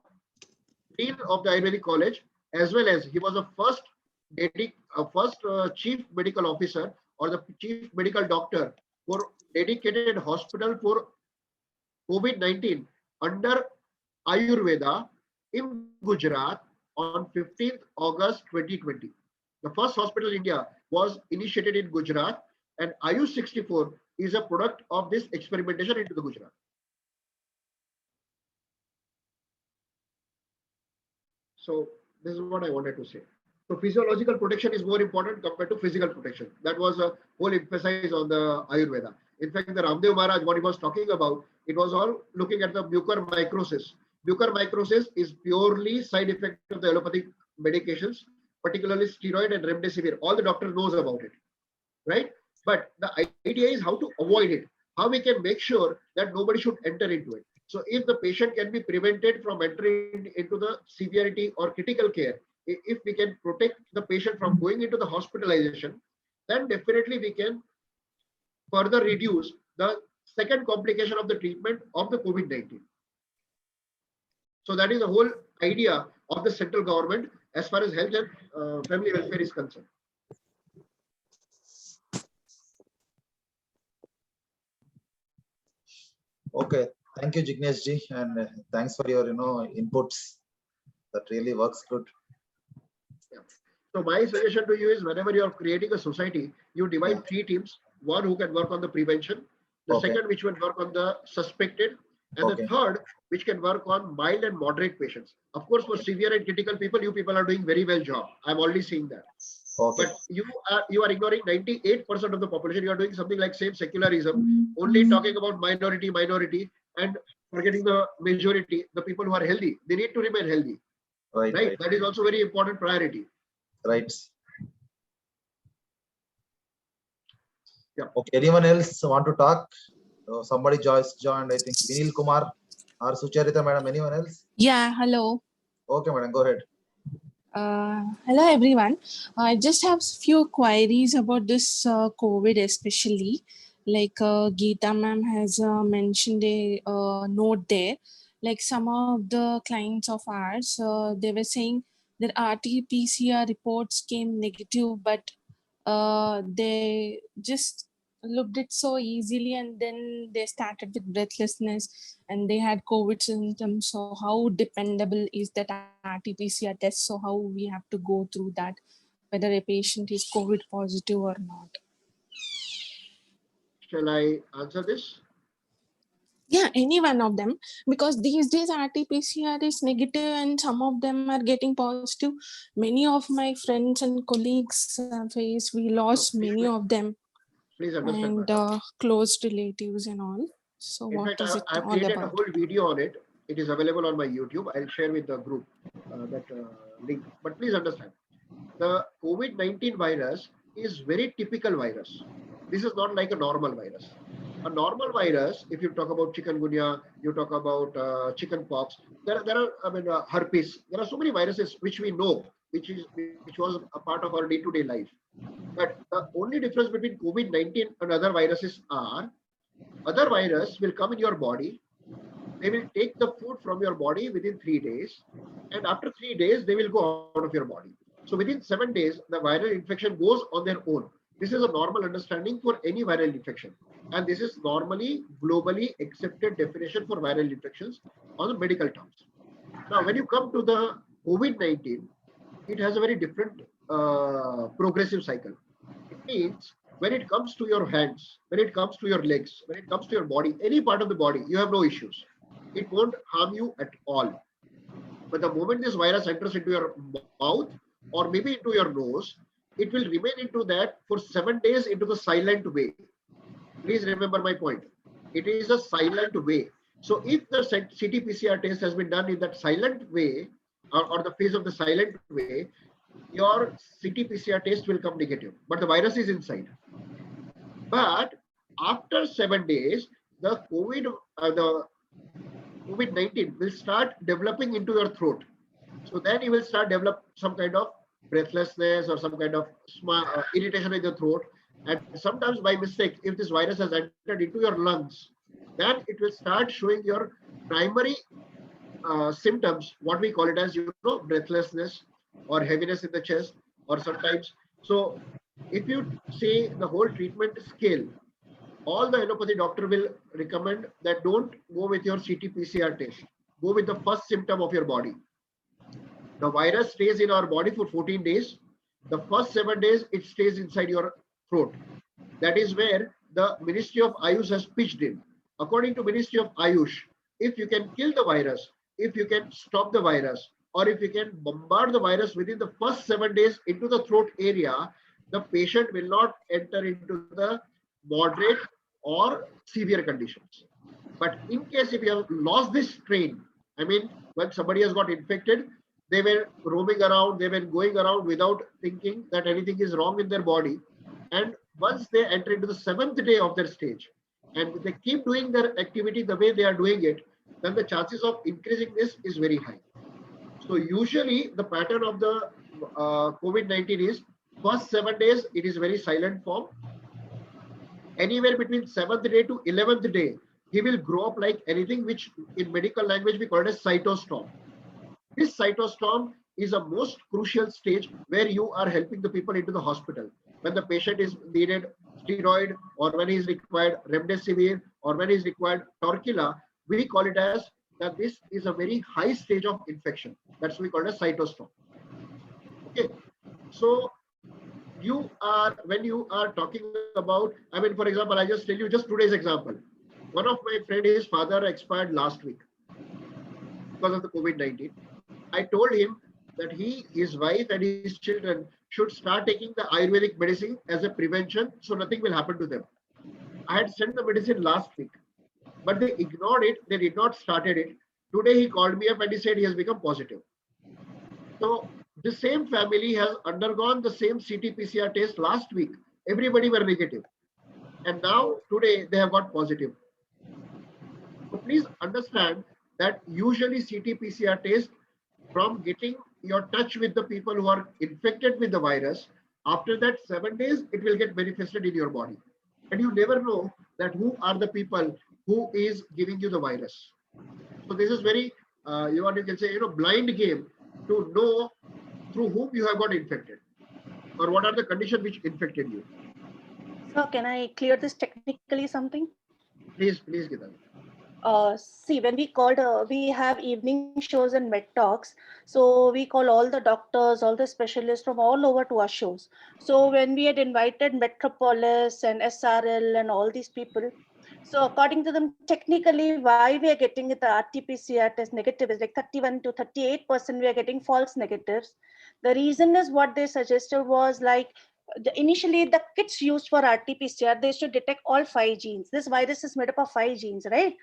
[SPEAKER 12] dean of the Ayurvedic College, as well as he was the first chief medical officer or the chief medical doctor for dedicated hospital for COVID-19 under Ayurveda in Gujarat on 15th August 2020. The first hospital in India was initiated in Gujarat, and Ayush 64 is a product of this experimentation into the Gujarat. So this is what I wanted to say. So physiological protection is more important compared to physical protection. That was a whole emphasis on the Ayurveda. In fact, the Ramdev Maharaj, what he was talking about, it was all looking at the mucormycosis. Mucormycosis is purely side effect of the allopathic medications, particularly steroid and remdesivir. All the doctor knows about it, right? But the idea is how to avoid it, how we can make sure that nobody should enter into it. So if the patient can be prevented from entering into the severity or critical care, if we can protect the patient from going into the hospitalization, then definitely we can further reduce the second complication of the treatment of the COVID-19. So that is the whole idea of the central government as far as health and family welfare is concerned.
[SPEAKER 3] Okay, thank you, Jignesh ji, and thanks for your inputs. That really works good.
[SPEAKER 12] Yeah. So my suggestion to you is whenever you are creating a society, you divide three teams: one who can work on the prevention, the second which will work on the suspected, and the third which can work on mild and moderate patients. Of course, for severe and critical people, you people are doing very well job. I'm already seeing that.
[SPEAKER 3] Okay.
[SPEAKER 12] But you are ignoring 98% of the population. You are doing something like same secularism, only talking about minority, and forgetting the majority, the people who are healthy. They need to remain healthy. Right? That is also very important priority.
[SPEAKER 3] Right.
[SPEAKER 12] Yeah.
[SPEAKER 3] Okay. Anyone else want to talk? Somebody just joined. I think Vinil Kumar or Sucharita madam. Anyone else?
[SPEAKER 14] Yeah, hello.
[SPEAKER 3] Okay, madam. Go ahead.
[SPEAKER 14] Hello, everyone. I just have few queries about this COVID, especially. Like Geeta ma'am has mentioned a note there. Like some of the clients of ours, they were saying that RT-PCR reports came negative, but they just looked it so easily, and then they started with breathlessness and they had COVID symptoms. So how dependable is that RT-PCR test? So how we have to go through that, whether a patient is COVID positive or not?
[SPEAKER 12] Shall I answer this?
[SPEAKER 14] Yeah, any one of them, because these days RT-PCR is negative and some of them are getting positive. Many of my friends and colleagues we lost many of them.
[SPEAKER 12] Please understand,
[SPEAKER 14] and
[SPEAKER 12] madam.
[SPEAKER 14] close relatives and all. So
[SPEAKER 12] In
[SPEAKER 14] what
[SPEAKER 12] fact,
[SPEAKER 14] is it
[SPEAKER 12] I've
[SPEAKER 14] all
[SPEAKER 12] created a
[SPEAKER 14] about?
[SPEAKER 12] whole video on it. It is available on my YouTube. I'll share with the group that link. But please understand, the COVID-19 virus is very typical virus. This is not like a normal virus. A normal virus, if you talk about chikungunya, you talk about chicken pox, there are herpes. There are so many viruses which we know, which was a part of our day-to-day life. But the only difference between COVID-19 and other viruses are, other virus will come in your body. They will take the food from your body within 3 days, and after 3 days they will go out of your body. So within 7 days, the viral infection goes on their own. This is a normal understanding for any viral infection, and this is normally globally accepted definition for viral infections on the medical terms. Now, when you come to the COVID-19, it has a very different progressive cycle. It means when it comes to your hands, when it comes to your legs, when it comes to your body, any part of the body, you have no issues. It won't harm you at all. But the moment this virus enters into your mouth or maybe into your nose, it will remain into that for 7 days into the silent way. Please remember my point. It is a silent way. So if the CT-PCR test has been done in that silent way, or the phase of the silent way, your CT-PCR test will come negative, but the virus is inside. But after 7 days, the COVID-19 will start developing into your throat. So then you will start develop some kind of breathlessness or some kind of irritation in the throat. And sometimes by mistake, if this virus has entered into your lungs, then it will start showing your primary symptoms, what we call it as, breathlessness or heaviness in the chest, or sometimes. So if you say the whole treatment scale, all the allopathy doctor will recommend that don't go with your CT-PCR test. Go with the first symptom of your body. The virus stays in our body for 14 days. The first 7 days, it stays inside your throat. That is where the Ministry of Ayush has pitched in. According to Ministry of Ayush, if you can kill the virus, if you can stop the virus, or if you can bombard the virus within the first 7 days into the throat area, the patient will not enter into the moderate or severe conditions. But in case if you have lost this strain, I mean, when somebody has got infected, they were roaming around, they were going around without thinking that anything is wrong in their body. And once they enter into the 7th day of their stage, and they keep doing their activity the way they are doing it, then the chances of increasing this is very high. So usually the pattern of the COVID-19 is first 7 days, it is very silent form. Anywhere between 7th day to 11th day, he will grow up like anything, which in medical language we call it as cytostorm. This cytostorm is a most crucial stage where you are helping the people into the hospital. When the patient is needed steroid, or when he is required remdesivir, or when he is required torquila, we call it as that this is a very high stage of infection. That's what we call it as cytostorm. Okay. So when you are talking about, I mean, for example, I just tell you just today's example. One of my friend, his father expired last week because of the COVID-19. I told him that he, his wife and his children should start taking the Ayurvedic medicine as a prevention so nothing will happen to them. I had sent the medicine last week, but they ignored it. They did not started it. Today he called me up and he said he has become positive. So the same family has undergone the same CT-PCR test last week. Everybody were negative. And now today they have got positive. So please understand that usually CT-PCR test, from getting your touch with the people who are infected with the virus, after that 7 days, it will get manifested in your body. And you never know that who are the people who is giving you the virus. So this is very, you can say, blind game to know through whom you have got infected or what are the conditions which infected you.
[SPEAKER 4] So can I clear this technically something?
[SPEAKER 12] Please, Geeta.
[SPEAKER 4] See, when we called, we have evening shows and med talks. So we call all the doctors, all the specialists from all over to our shows. So when we had invited Metropolis and SRL and all these people, so according to them, technically, why we are getting the RT-PCR test negative is like 31 to 38% we are getting false negatives. The reason is what they suggested was like, initially the kits used for RT-PCR, they should detect all 5 genes. This virus is made up of 5 genes, right?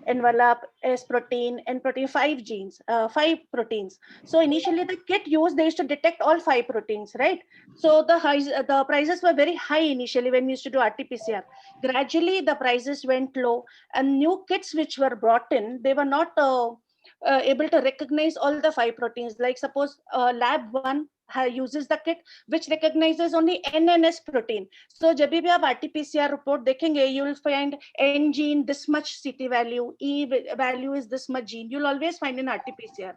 [SPEAKER 4] Envelope, S protein, N protein, 5 genes, 5 proteins. So initially the kit used, they used to detect all 5 proteins, right? So the prices were very high initially when we used to do RT-PCR. Gradually the prices went low and new kits which were brought in, they were not able to recognize all the 5 proteins. Like suppose lab 1 uses the kit which recognizes only N and S protein. So जब भी आप RT-PCR report देखेंगे, you will find N gene this much CT value, E value is this much gene. You'll always find in RT-PCR.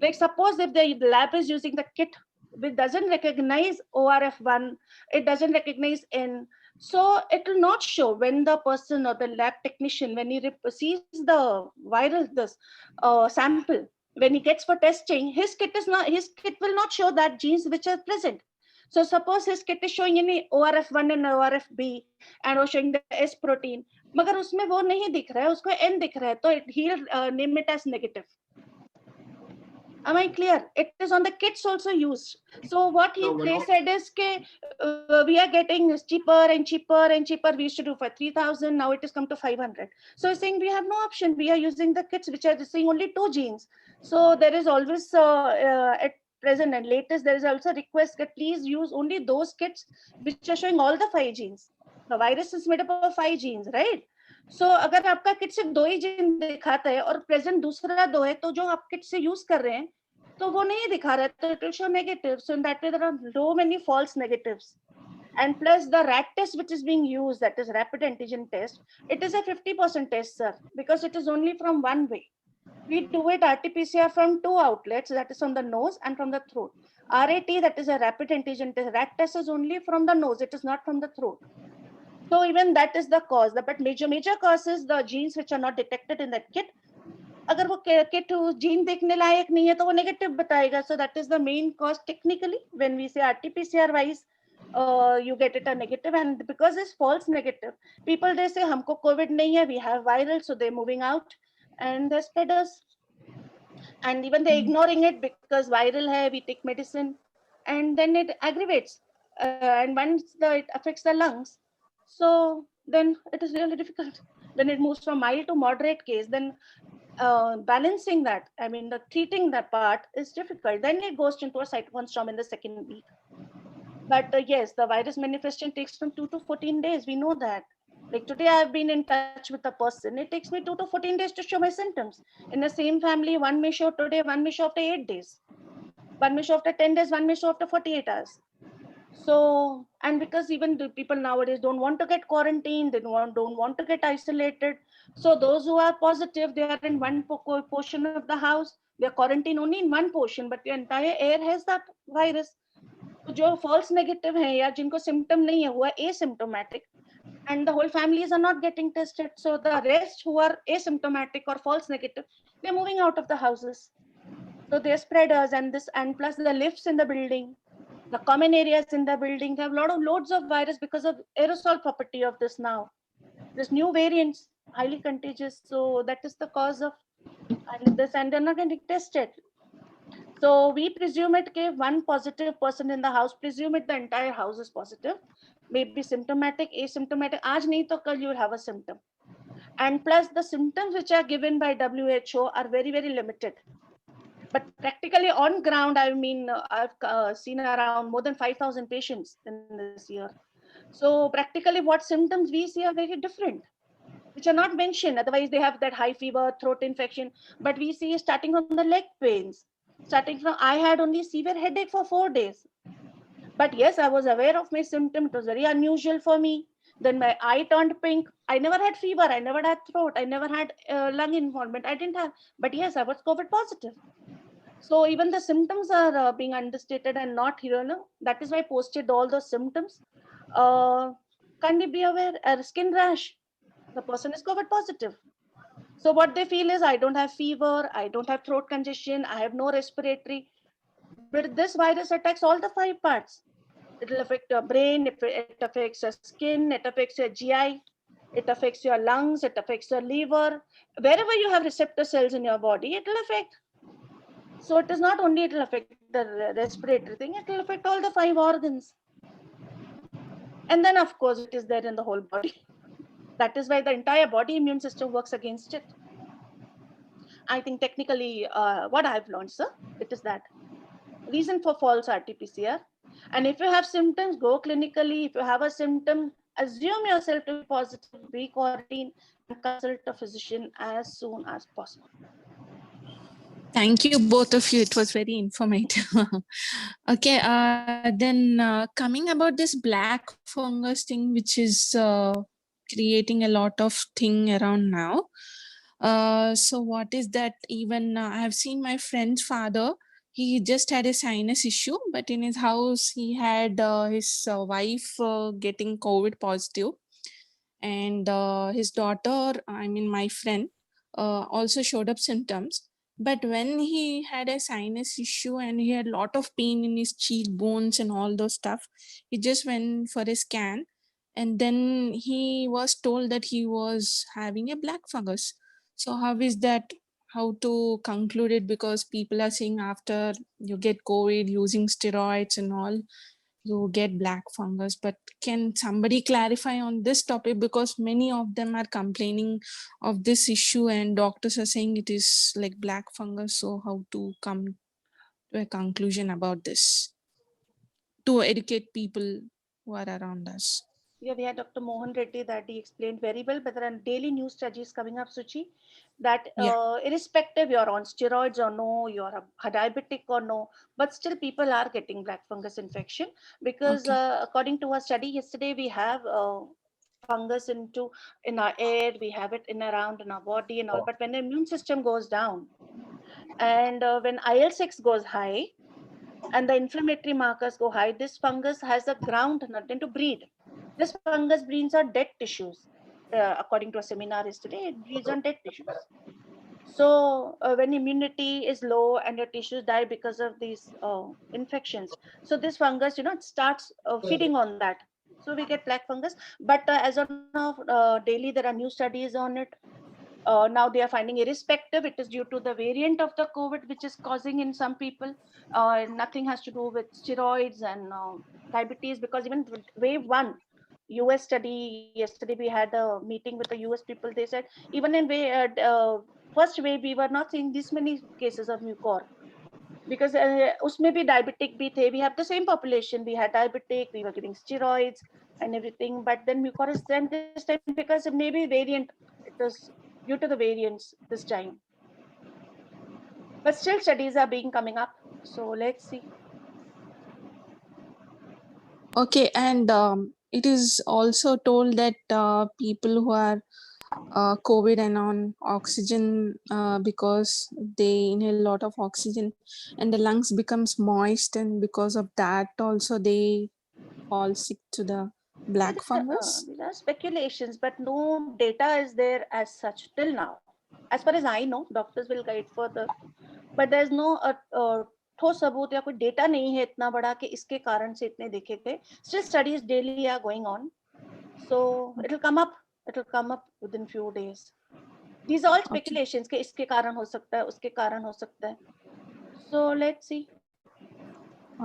[SPEAKER 4] Like suppose if the lab is using the kit which doesn't recognize ORF1, it doesn't recognize N. So it will not show when the person or the lab technician, when he sees the virus, sample, when he gets for testing, his kit will not show that genes which are present. So suppose his kit is showing any ORF1 and ORFB and or showing the S protein, मगर उसमें वो नहीं दिख रहा है, उसको N दिख रहा है, तो he'll name it as negative. Am I clear? It is on the kits also used. So what they said is we are getting cheaper and cheaper and cheaper. We used to do for 3,000. Now it has come to 500. So he's saying we have no option. We are using the kits which are seeing only 2 genes. So there is always at present and latest, there is also a request that please use only those kits which are showing all the 5 genes. The virus is made up of 5 genes, right? So अगर आपका kit सिर्फ 2 ही gene दिखाता है और present दूसरा 2 है, तो जो आप किट से यूज कर रहे हैं तो वो नहीं दिखा रहा है, तो it will show negatives. So in that way there are so many false negatives. And plus the RAT test which is being used, that is rapid antigen test, it is a 50% test, sir, because it is only from one way. We do it RT-PCR from 2 outlets, that is from the nose and from the throat. RAT, that is a rapid antigen test. RAT test is only from the nose, it is not from the throat. So even that is the cause. But major cause is the genes which are not detected in that kit. अगर वो kit gene देखने लायक नहीं है तो वो negative बताएगा. So that is the main cause technically. When we say RT-PCR wise, you get it a negative, and because it's false negative, people they say हमको COVID नहीं है, we have viral, so they're moving out and the spreaders. And even they're ignoring it because viral hai, we take medicine, and then it aggravates. And once it affects the lungs, so then it is really difficult. When it moves from mild to moderate case, then balancing that, I mean, the treating that part is difficult. Then it goes into a cytokine storm in the second week. But yes, the virus manifestation takes from 2 to 14 days. We know that. Like today, I've been in touch with a person. It takes me 2 to 14 days to show my symptoms. In the same family, one may show today, one may show after 8 days. One may show after 10 days, one may show after 48 hours. So, and because even the people nowadays don't want to get quarantined, they don't want to get isolated. So those who are positive, they are in one portion of the house. They are quarantined only in one portion, but the entire air has that virus. जो false negative है या जिनको symptom नहीं है, who are asymptomatic, and the whole families are not getting tested. So the rest who are asymptomatic or false negative, they're moving out of the houses. So they're spreaders, and plus the lifts in the building, the common areas in the building, they have loads of virus because of aerosol property of this now. This new variants, highly contagious. So that is the cause of this, and they're not getting tested. So we presume it कि one positive person in the house, presume it the entire house is positive, maybe symptomatic, asymptomatic. आज नहीं तो कल you will have a symptom. And plus the symptoms which are given by WHO are very, very limited. But practically on ground, I mean, I've seen around more than 5,000 patients in this year. So practically what symptoms we see are very different, which are not mentioned. Otherwise they have that high fever, throat infection, but we see starting from the leg pains, starting from, I had only severe headache for 4 days. But yes, I was aware of my symptom. It was very unusual for me. Then my eye turned pink. I never had fever. I never had throat. I never had lung involvement. I didn't have, but yes, I was COVID positive. So even the symptoms are being understated and not here. No? That is why I posted all those symptoms. Can you be aware? A skin rash. The person is COVID positive. So what they feel is, I don't have fever. I don't have throat congestion. I have no respiratory. But this virus attacks all the 5 parts. It will affect your brain, it affects your skin, it affects your GI, it affects your lungs, it affects your liver. Wherever you have receptor cells in your body, it will affect. So it is not only it will affect the respiratory thing, it will affect all the 5 organs. And then of course it is there in the whole body. That is why the entire body immune system works against it. I think technically what I've learned, sir, it is that reason for false RT-PCR. And if you have symptoms, go clinically. If you have a symptom, assume yourself to be positive, be quarantined, and consult a physician as soon as possible.
[SPEAKER 14] Thank you, both of you. It was very informative. Okay, then coming about this black fungus thing, which is creating a lot of thing around now. So what is that? Even I have seen my friend's father. He just had a sinus issue, but in his house, he had his wife getting COVID positive. And his daughter, I mean, my friend, also showed up symptoms. But when he had a sinus issue and he had a lot of pain in his cheekbones and all those stuff, he just went for a scan. And then he was told that he was having a black fungus. So how is that? How to conclude it? Because people are saying after you get COVID using steroids and all, you get black fungus. But can somebody clarify on this topic? Because many of them are complaining of this issue and doctors are saying it is like black fungus. So how to come to a conclusion about this to educate people who are around us?
[SPEAKER 4] Yeah, we had Dr. Mohan Reddy that he explained very well, but there are daily news studies coming up, Suchi, that irrespective you're on steroids or no, you're a diabetic or no, but still people are getting black fungus infection because according to a study yesterday, we have fungus in our air, we have it in around in our body and all, but when the immune system goes down and when IL-6 goes high and the inflammatory markers go high, this fungus has a ground nothing to breed. This fungus breeds on dead tissues. According to a seminar yesterday, it breeds on dead tissues. So when immunity is low and your tissues die because of these infections, so this fungus, it starts feeding on that. So we get black fungus. But as of now, daily there are new studies on it. Now they are finding irrespective, it is due to the variant of the COVID which is causing in some people. Nothing has to do with steroids and diabetes, because even wave 1, US study, yesterday we had a meeting with the US people, they said even in first wave we were not seeing this many cases of mucor because usme bhi diabetic bhi the. We have the same population, we had diabetic, we were giving steroids and everything, but then mucor is then this time because it may be variant, it was due to the variants this time. But still studies are being coming up, so let's see.
[SPEAKER 14] Okay, and it is also told that people who are COVID and on oxygen because they inhale a lot of oxygen and the lungs becomes moist, and because of that also they fall sick to the black fungus.
[SPEAKER 4] These are speculations, but no data is there as such till now. As far as I know, doctors will guide further, but there is no ठोस सबूत या कोई data नहीं है इतना बड़ा कि इसके कारण से इतने देखे गए. Still studies daily are going on, so it will come up within few days. These are all speculations कि इसके कारण हो सकता है, उसके कारण हो सकता है. So let's see.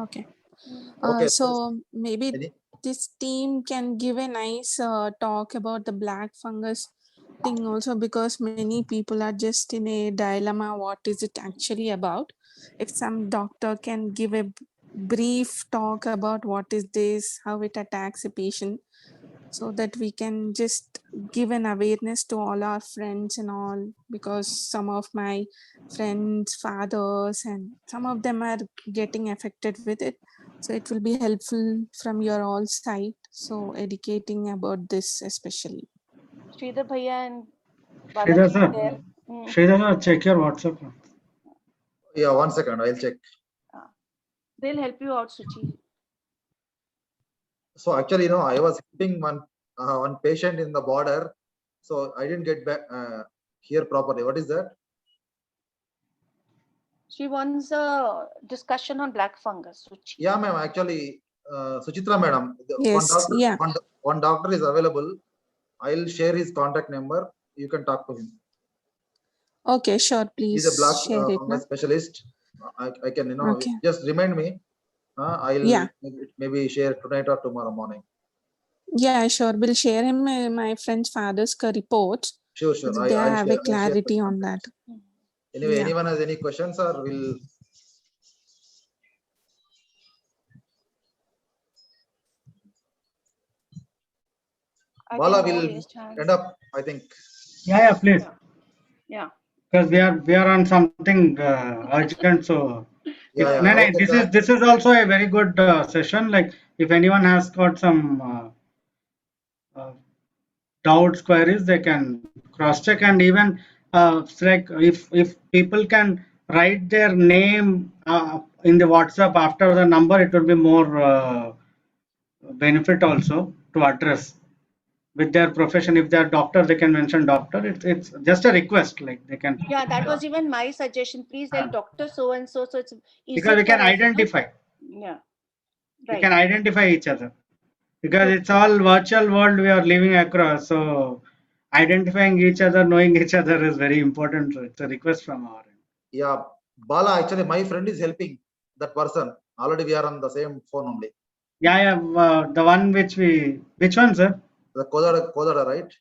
[SPEAKER 14] Okay.
[SPEAKER 3] Okay.
[SPEAKER 14] So maybe
[SPEAKER 3] Any-
[SPEAKER 14] this team can give a nice talk about the black fungus thing also, because many people are just in a dilemma. What is it actually about? If some doctor can give a brief talk about what is this, how it attacks a patient, so that we can just give an awareness to all our friends and all, because some of my friends, fathers, and some of them are getting affected with it. So it will be helpful from your all side. So educating about this especially.
[SPEAKER 4] Sridhar Bhaiya and
[SPEAKER 2] Sridhar
[SPEAKER 4] Balaji
[SPEAKER 2] sir,
[SPEAKER 4] is there.
[SPEAKER 2] Sridhar sir, check your WhatsApp.
[SPEAKER 3] Yeah, 1 second. I'll check.
[SPEAKER 4] They'll help you out, Suchi.
[SPEAKER 3] So actually, I was helping one patient in the border, so I didn't get back here properly. What is that?
[SPEAKER 4] She wants a discussion on black fungus, Suchi.
[SPEAKER 3] Yeah, ma'am. Actually, Suchitra madam,
[SPEAKER 14] Yes, yeah.
[SPEAKER 3] one doctor is available. I'll share his contact number. You can talk to him.
[SPEAKER 14] Okay, sure.
[SPEAKER 3] He's a
[SPEAKER 14] Please
[SPEAKER 3] black
[SPEAKER 14] share it.
[SPEAKER 3] fungus specialist. I can,
[SPEAKER 14] Okay.
[SPEAKER 3] just remind me. I'll
[SPEAKER 14] Yeah.
[SPEAKER 3] maybe share tonight or tomorrow morning.
[SPEAKER 14] Yeah, sure. We'll share him my friend's father's report.
[SPEAKER 3] Sure.
[SPEAKER 14] So
[SPEAKER 3] I'll
[SPEAKER 14] they
[SPEAKER 3] share-
[SPEAKER 14] have
[SPEAKER 3] I'll
[SPEAKER 14] a
[SPEAKER 3] share
[SPEAKER 14] clarity
[SPEAKER 3] the
[SPEAKER 14] on that.
[SPEAKER 3] Anyway,
[SPEAKER 14] Yeah.
[SPEAKER 3] anyone has any questions or will? Bala will end up, I think.
[SPEAKER 2] Yeah, please.
[SPEAKER 4] Yeah.
[SPEAKER 2] Because we are on something urgent, so
[SPEAKER 3] Yeah,
[SPEAKER 2] no,
[SPEAKER 3] okay,
[SPEAKER 2] this is also a very good session. Like if anyone has got some doubts, queries, they can cross check, and even it's like if people can write their name in the WhatsApp after the number, it will be more benefit also to address with their profession. If they are doctor, they can mention doctor. It's just a request, like they can.
[SPEAKER 4] Yeah, that was even my suggestion. Please tell Dr. So and so, so it's easier
[SPEAKER 2] Because we can
[SPEAKER 4] for us,
[SPEAKER 2] identify.
[SPEAKER 4] Yeah.
[SPEAKER 2] We
[SPEAKER 4] Right.
[SPEAKER 2] can identify each other because it's all virtual world we are living across. So identifying each other, knowing each other is very important. So it's a request from our end.
[SPEAKER 3] Yeah, Bala, actually, my friend is helping that person. Already we are on the same phone only.
[SPEAKER 2] Yeah, the one which one, sir?
[SPEAKER 3] The Kodada, right?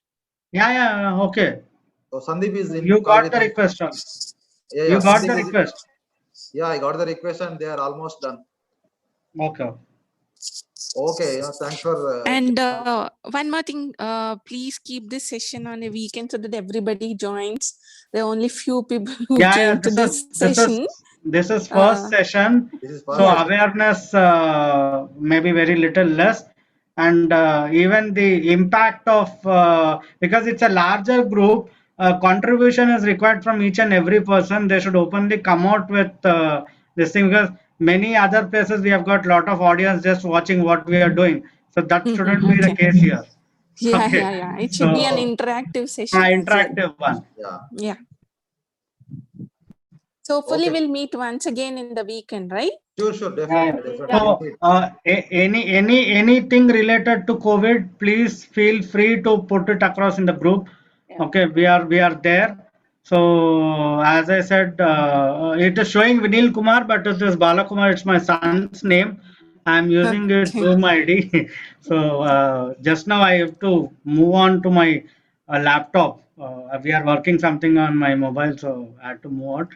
[SPEAKER 2] Yeah, okay.
[SPEAKER 3] So Sandeep is in.
[SPEAKER 2] You
[SPEAKER 3] call
[SPEAKER 2] got
[SPEAKER 3] with
[SPEAKER 2] the
[SPEAKER 3] me.
[SPEAKER 2] request also.
[SPEAKER 3] Yeah,
[SPEAKER 2] You got
[SPEAKER 3] Sandeep
[SPEAKER 2] the
[SPEAKER 3] is-
[SPEAKER 2] request.
[SPEAKER 3] Yeah, I got the request and they are almost done.
[SPEAKER 2] Okay.
[SPEAKER 3] Okay, thanks for.
[SPEAKER 14] And one more thing, please keep this session on a weekend so that everybody joins. There are only few people who came to this session.
[SPEAKER 2] This is first session. So awareness maybe very little less, and even the impact of because it's a larger group, contribution is required from each and every person. They should openly come out with this thing, because many other places we have got lot of audience just watching what we are doing. So that shouldn't be the case here.
[SPEAKER 14] Yeah,
[SPEAKER 2] Okay.
[SPEAKER 14] yeah. It should be an
[SPEAKER 2] So-
[SPEAKER 14] interactive session. as well.
[SPEAKER 2] Interactive one.
[SPEAKER 14] Yeah. So hopefully we'll meet once again in the weekend, right?
[SPEAKER 3] Sure, definitely.
[SPEAKER 2] So, anything related to COVID, please feel free to put it across in the group. Okay, we are there. So, as I said, it is showing Vinil Kumar, but it is Bala Kumar. It's my son's name. I'm using it Zoom ID. So, just now I have to move on to my laptop. We are working something on my mobile, so I had to move on.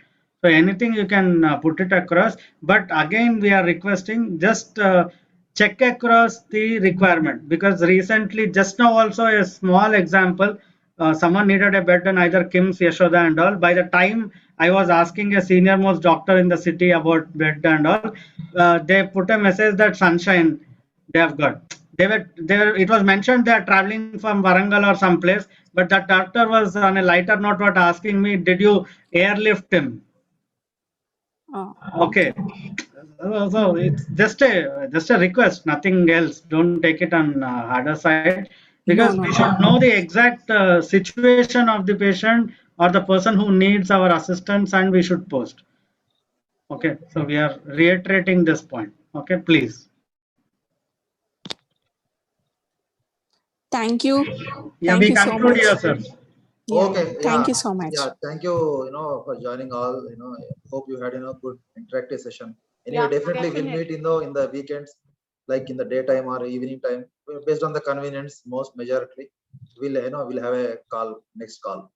[SPEAKER 2] So anything you can put it across, but again we are requesting just check across the requirement, because recently just now also a small example, someone needed a bed in either KIMS, Yashoda and all. By the time I was asking a senior most doctor in the city about bed and all, they put a message that Sunshine they have got. They were it was mentioned they are traveling from Warangal or someplace, but that doctor was on a lighter note what asking me, did you airlift him? Okay. So it's just a request, nothing else. Don't take it on harder side, because we should know the exact situation of the patient or the person who needs our assistance, and we should post. Okay. So we are reiterating this point. Okay, please.
[SPEAKER 14] Thank you.
[SPEAKER 2] Yeah,
[SPEAKER 14] Thank
[SPEAKER 2] we
[SPEAKER 14] you so
[SPEAKER 2] conclude
[SPEAKER 14] much.
[SPEAKER 2] here, sir.
[SPEAKER 14] Yeah,
[SPEAKER 3] Okay,
[SPEAKER 14] thank
[SPEAKER 3] yeah,
[SPEAKER 14] you so much.
[SPEAKER 3] yeah, thank you, for joining all, hope you had, good interactive session. Anyway,
[SPEAKER 4] Yeah,
[SPEAKER 3] definitely we'll meet
[SPEAKER 4] definitely.
[SPEAKER 3] in the weekends, like in the daytime or evening time, based on the convenience, most majority. We'll have a call, next call.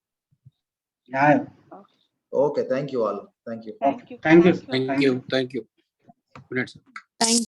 [SPEAKER 2] Yeah.
[SPEAKER 3] Okay, thank you all. Thank you.
[SPEAKER 4] Thank you.
[SPEAKER 2] Thank you.
[SPEAKER 4] Thank you.
[SPEAKER 2] Thank you.
[SPEAKER 13] Thank you. Good night, sir.
[SPEAKER 14] Thank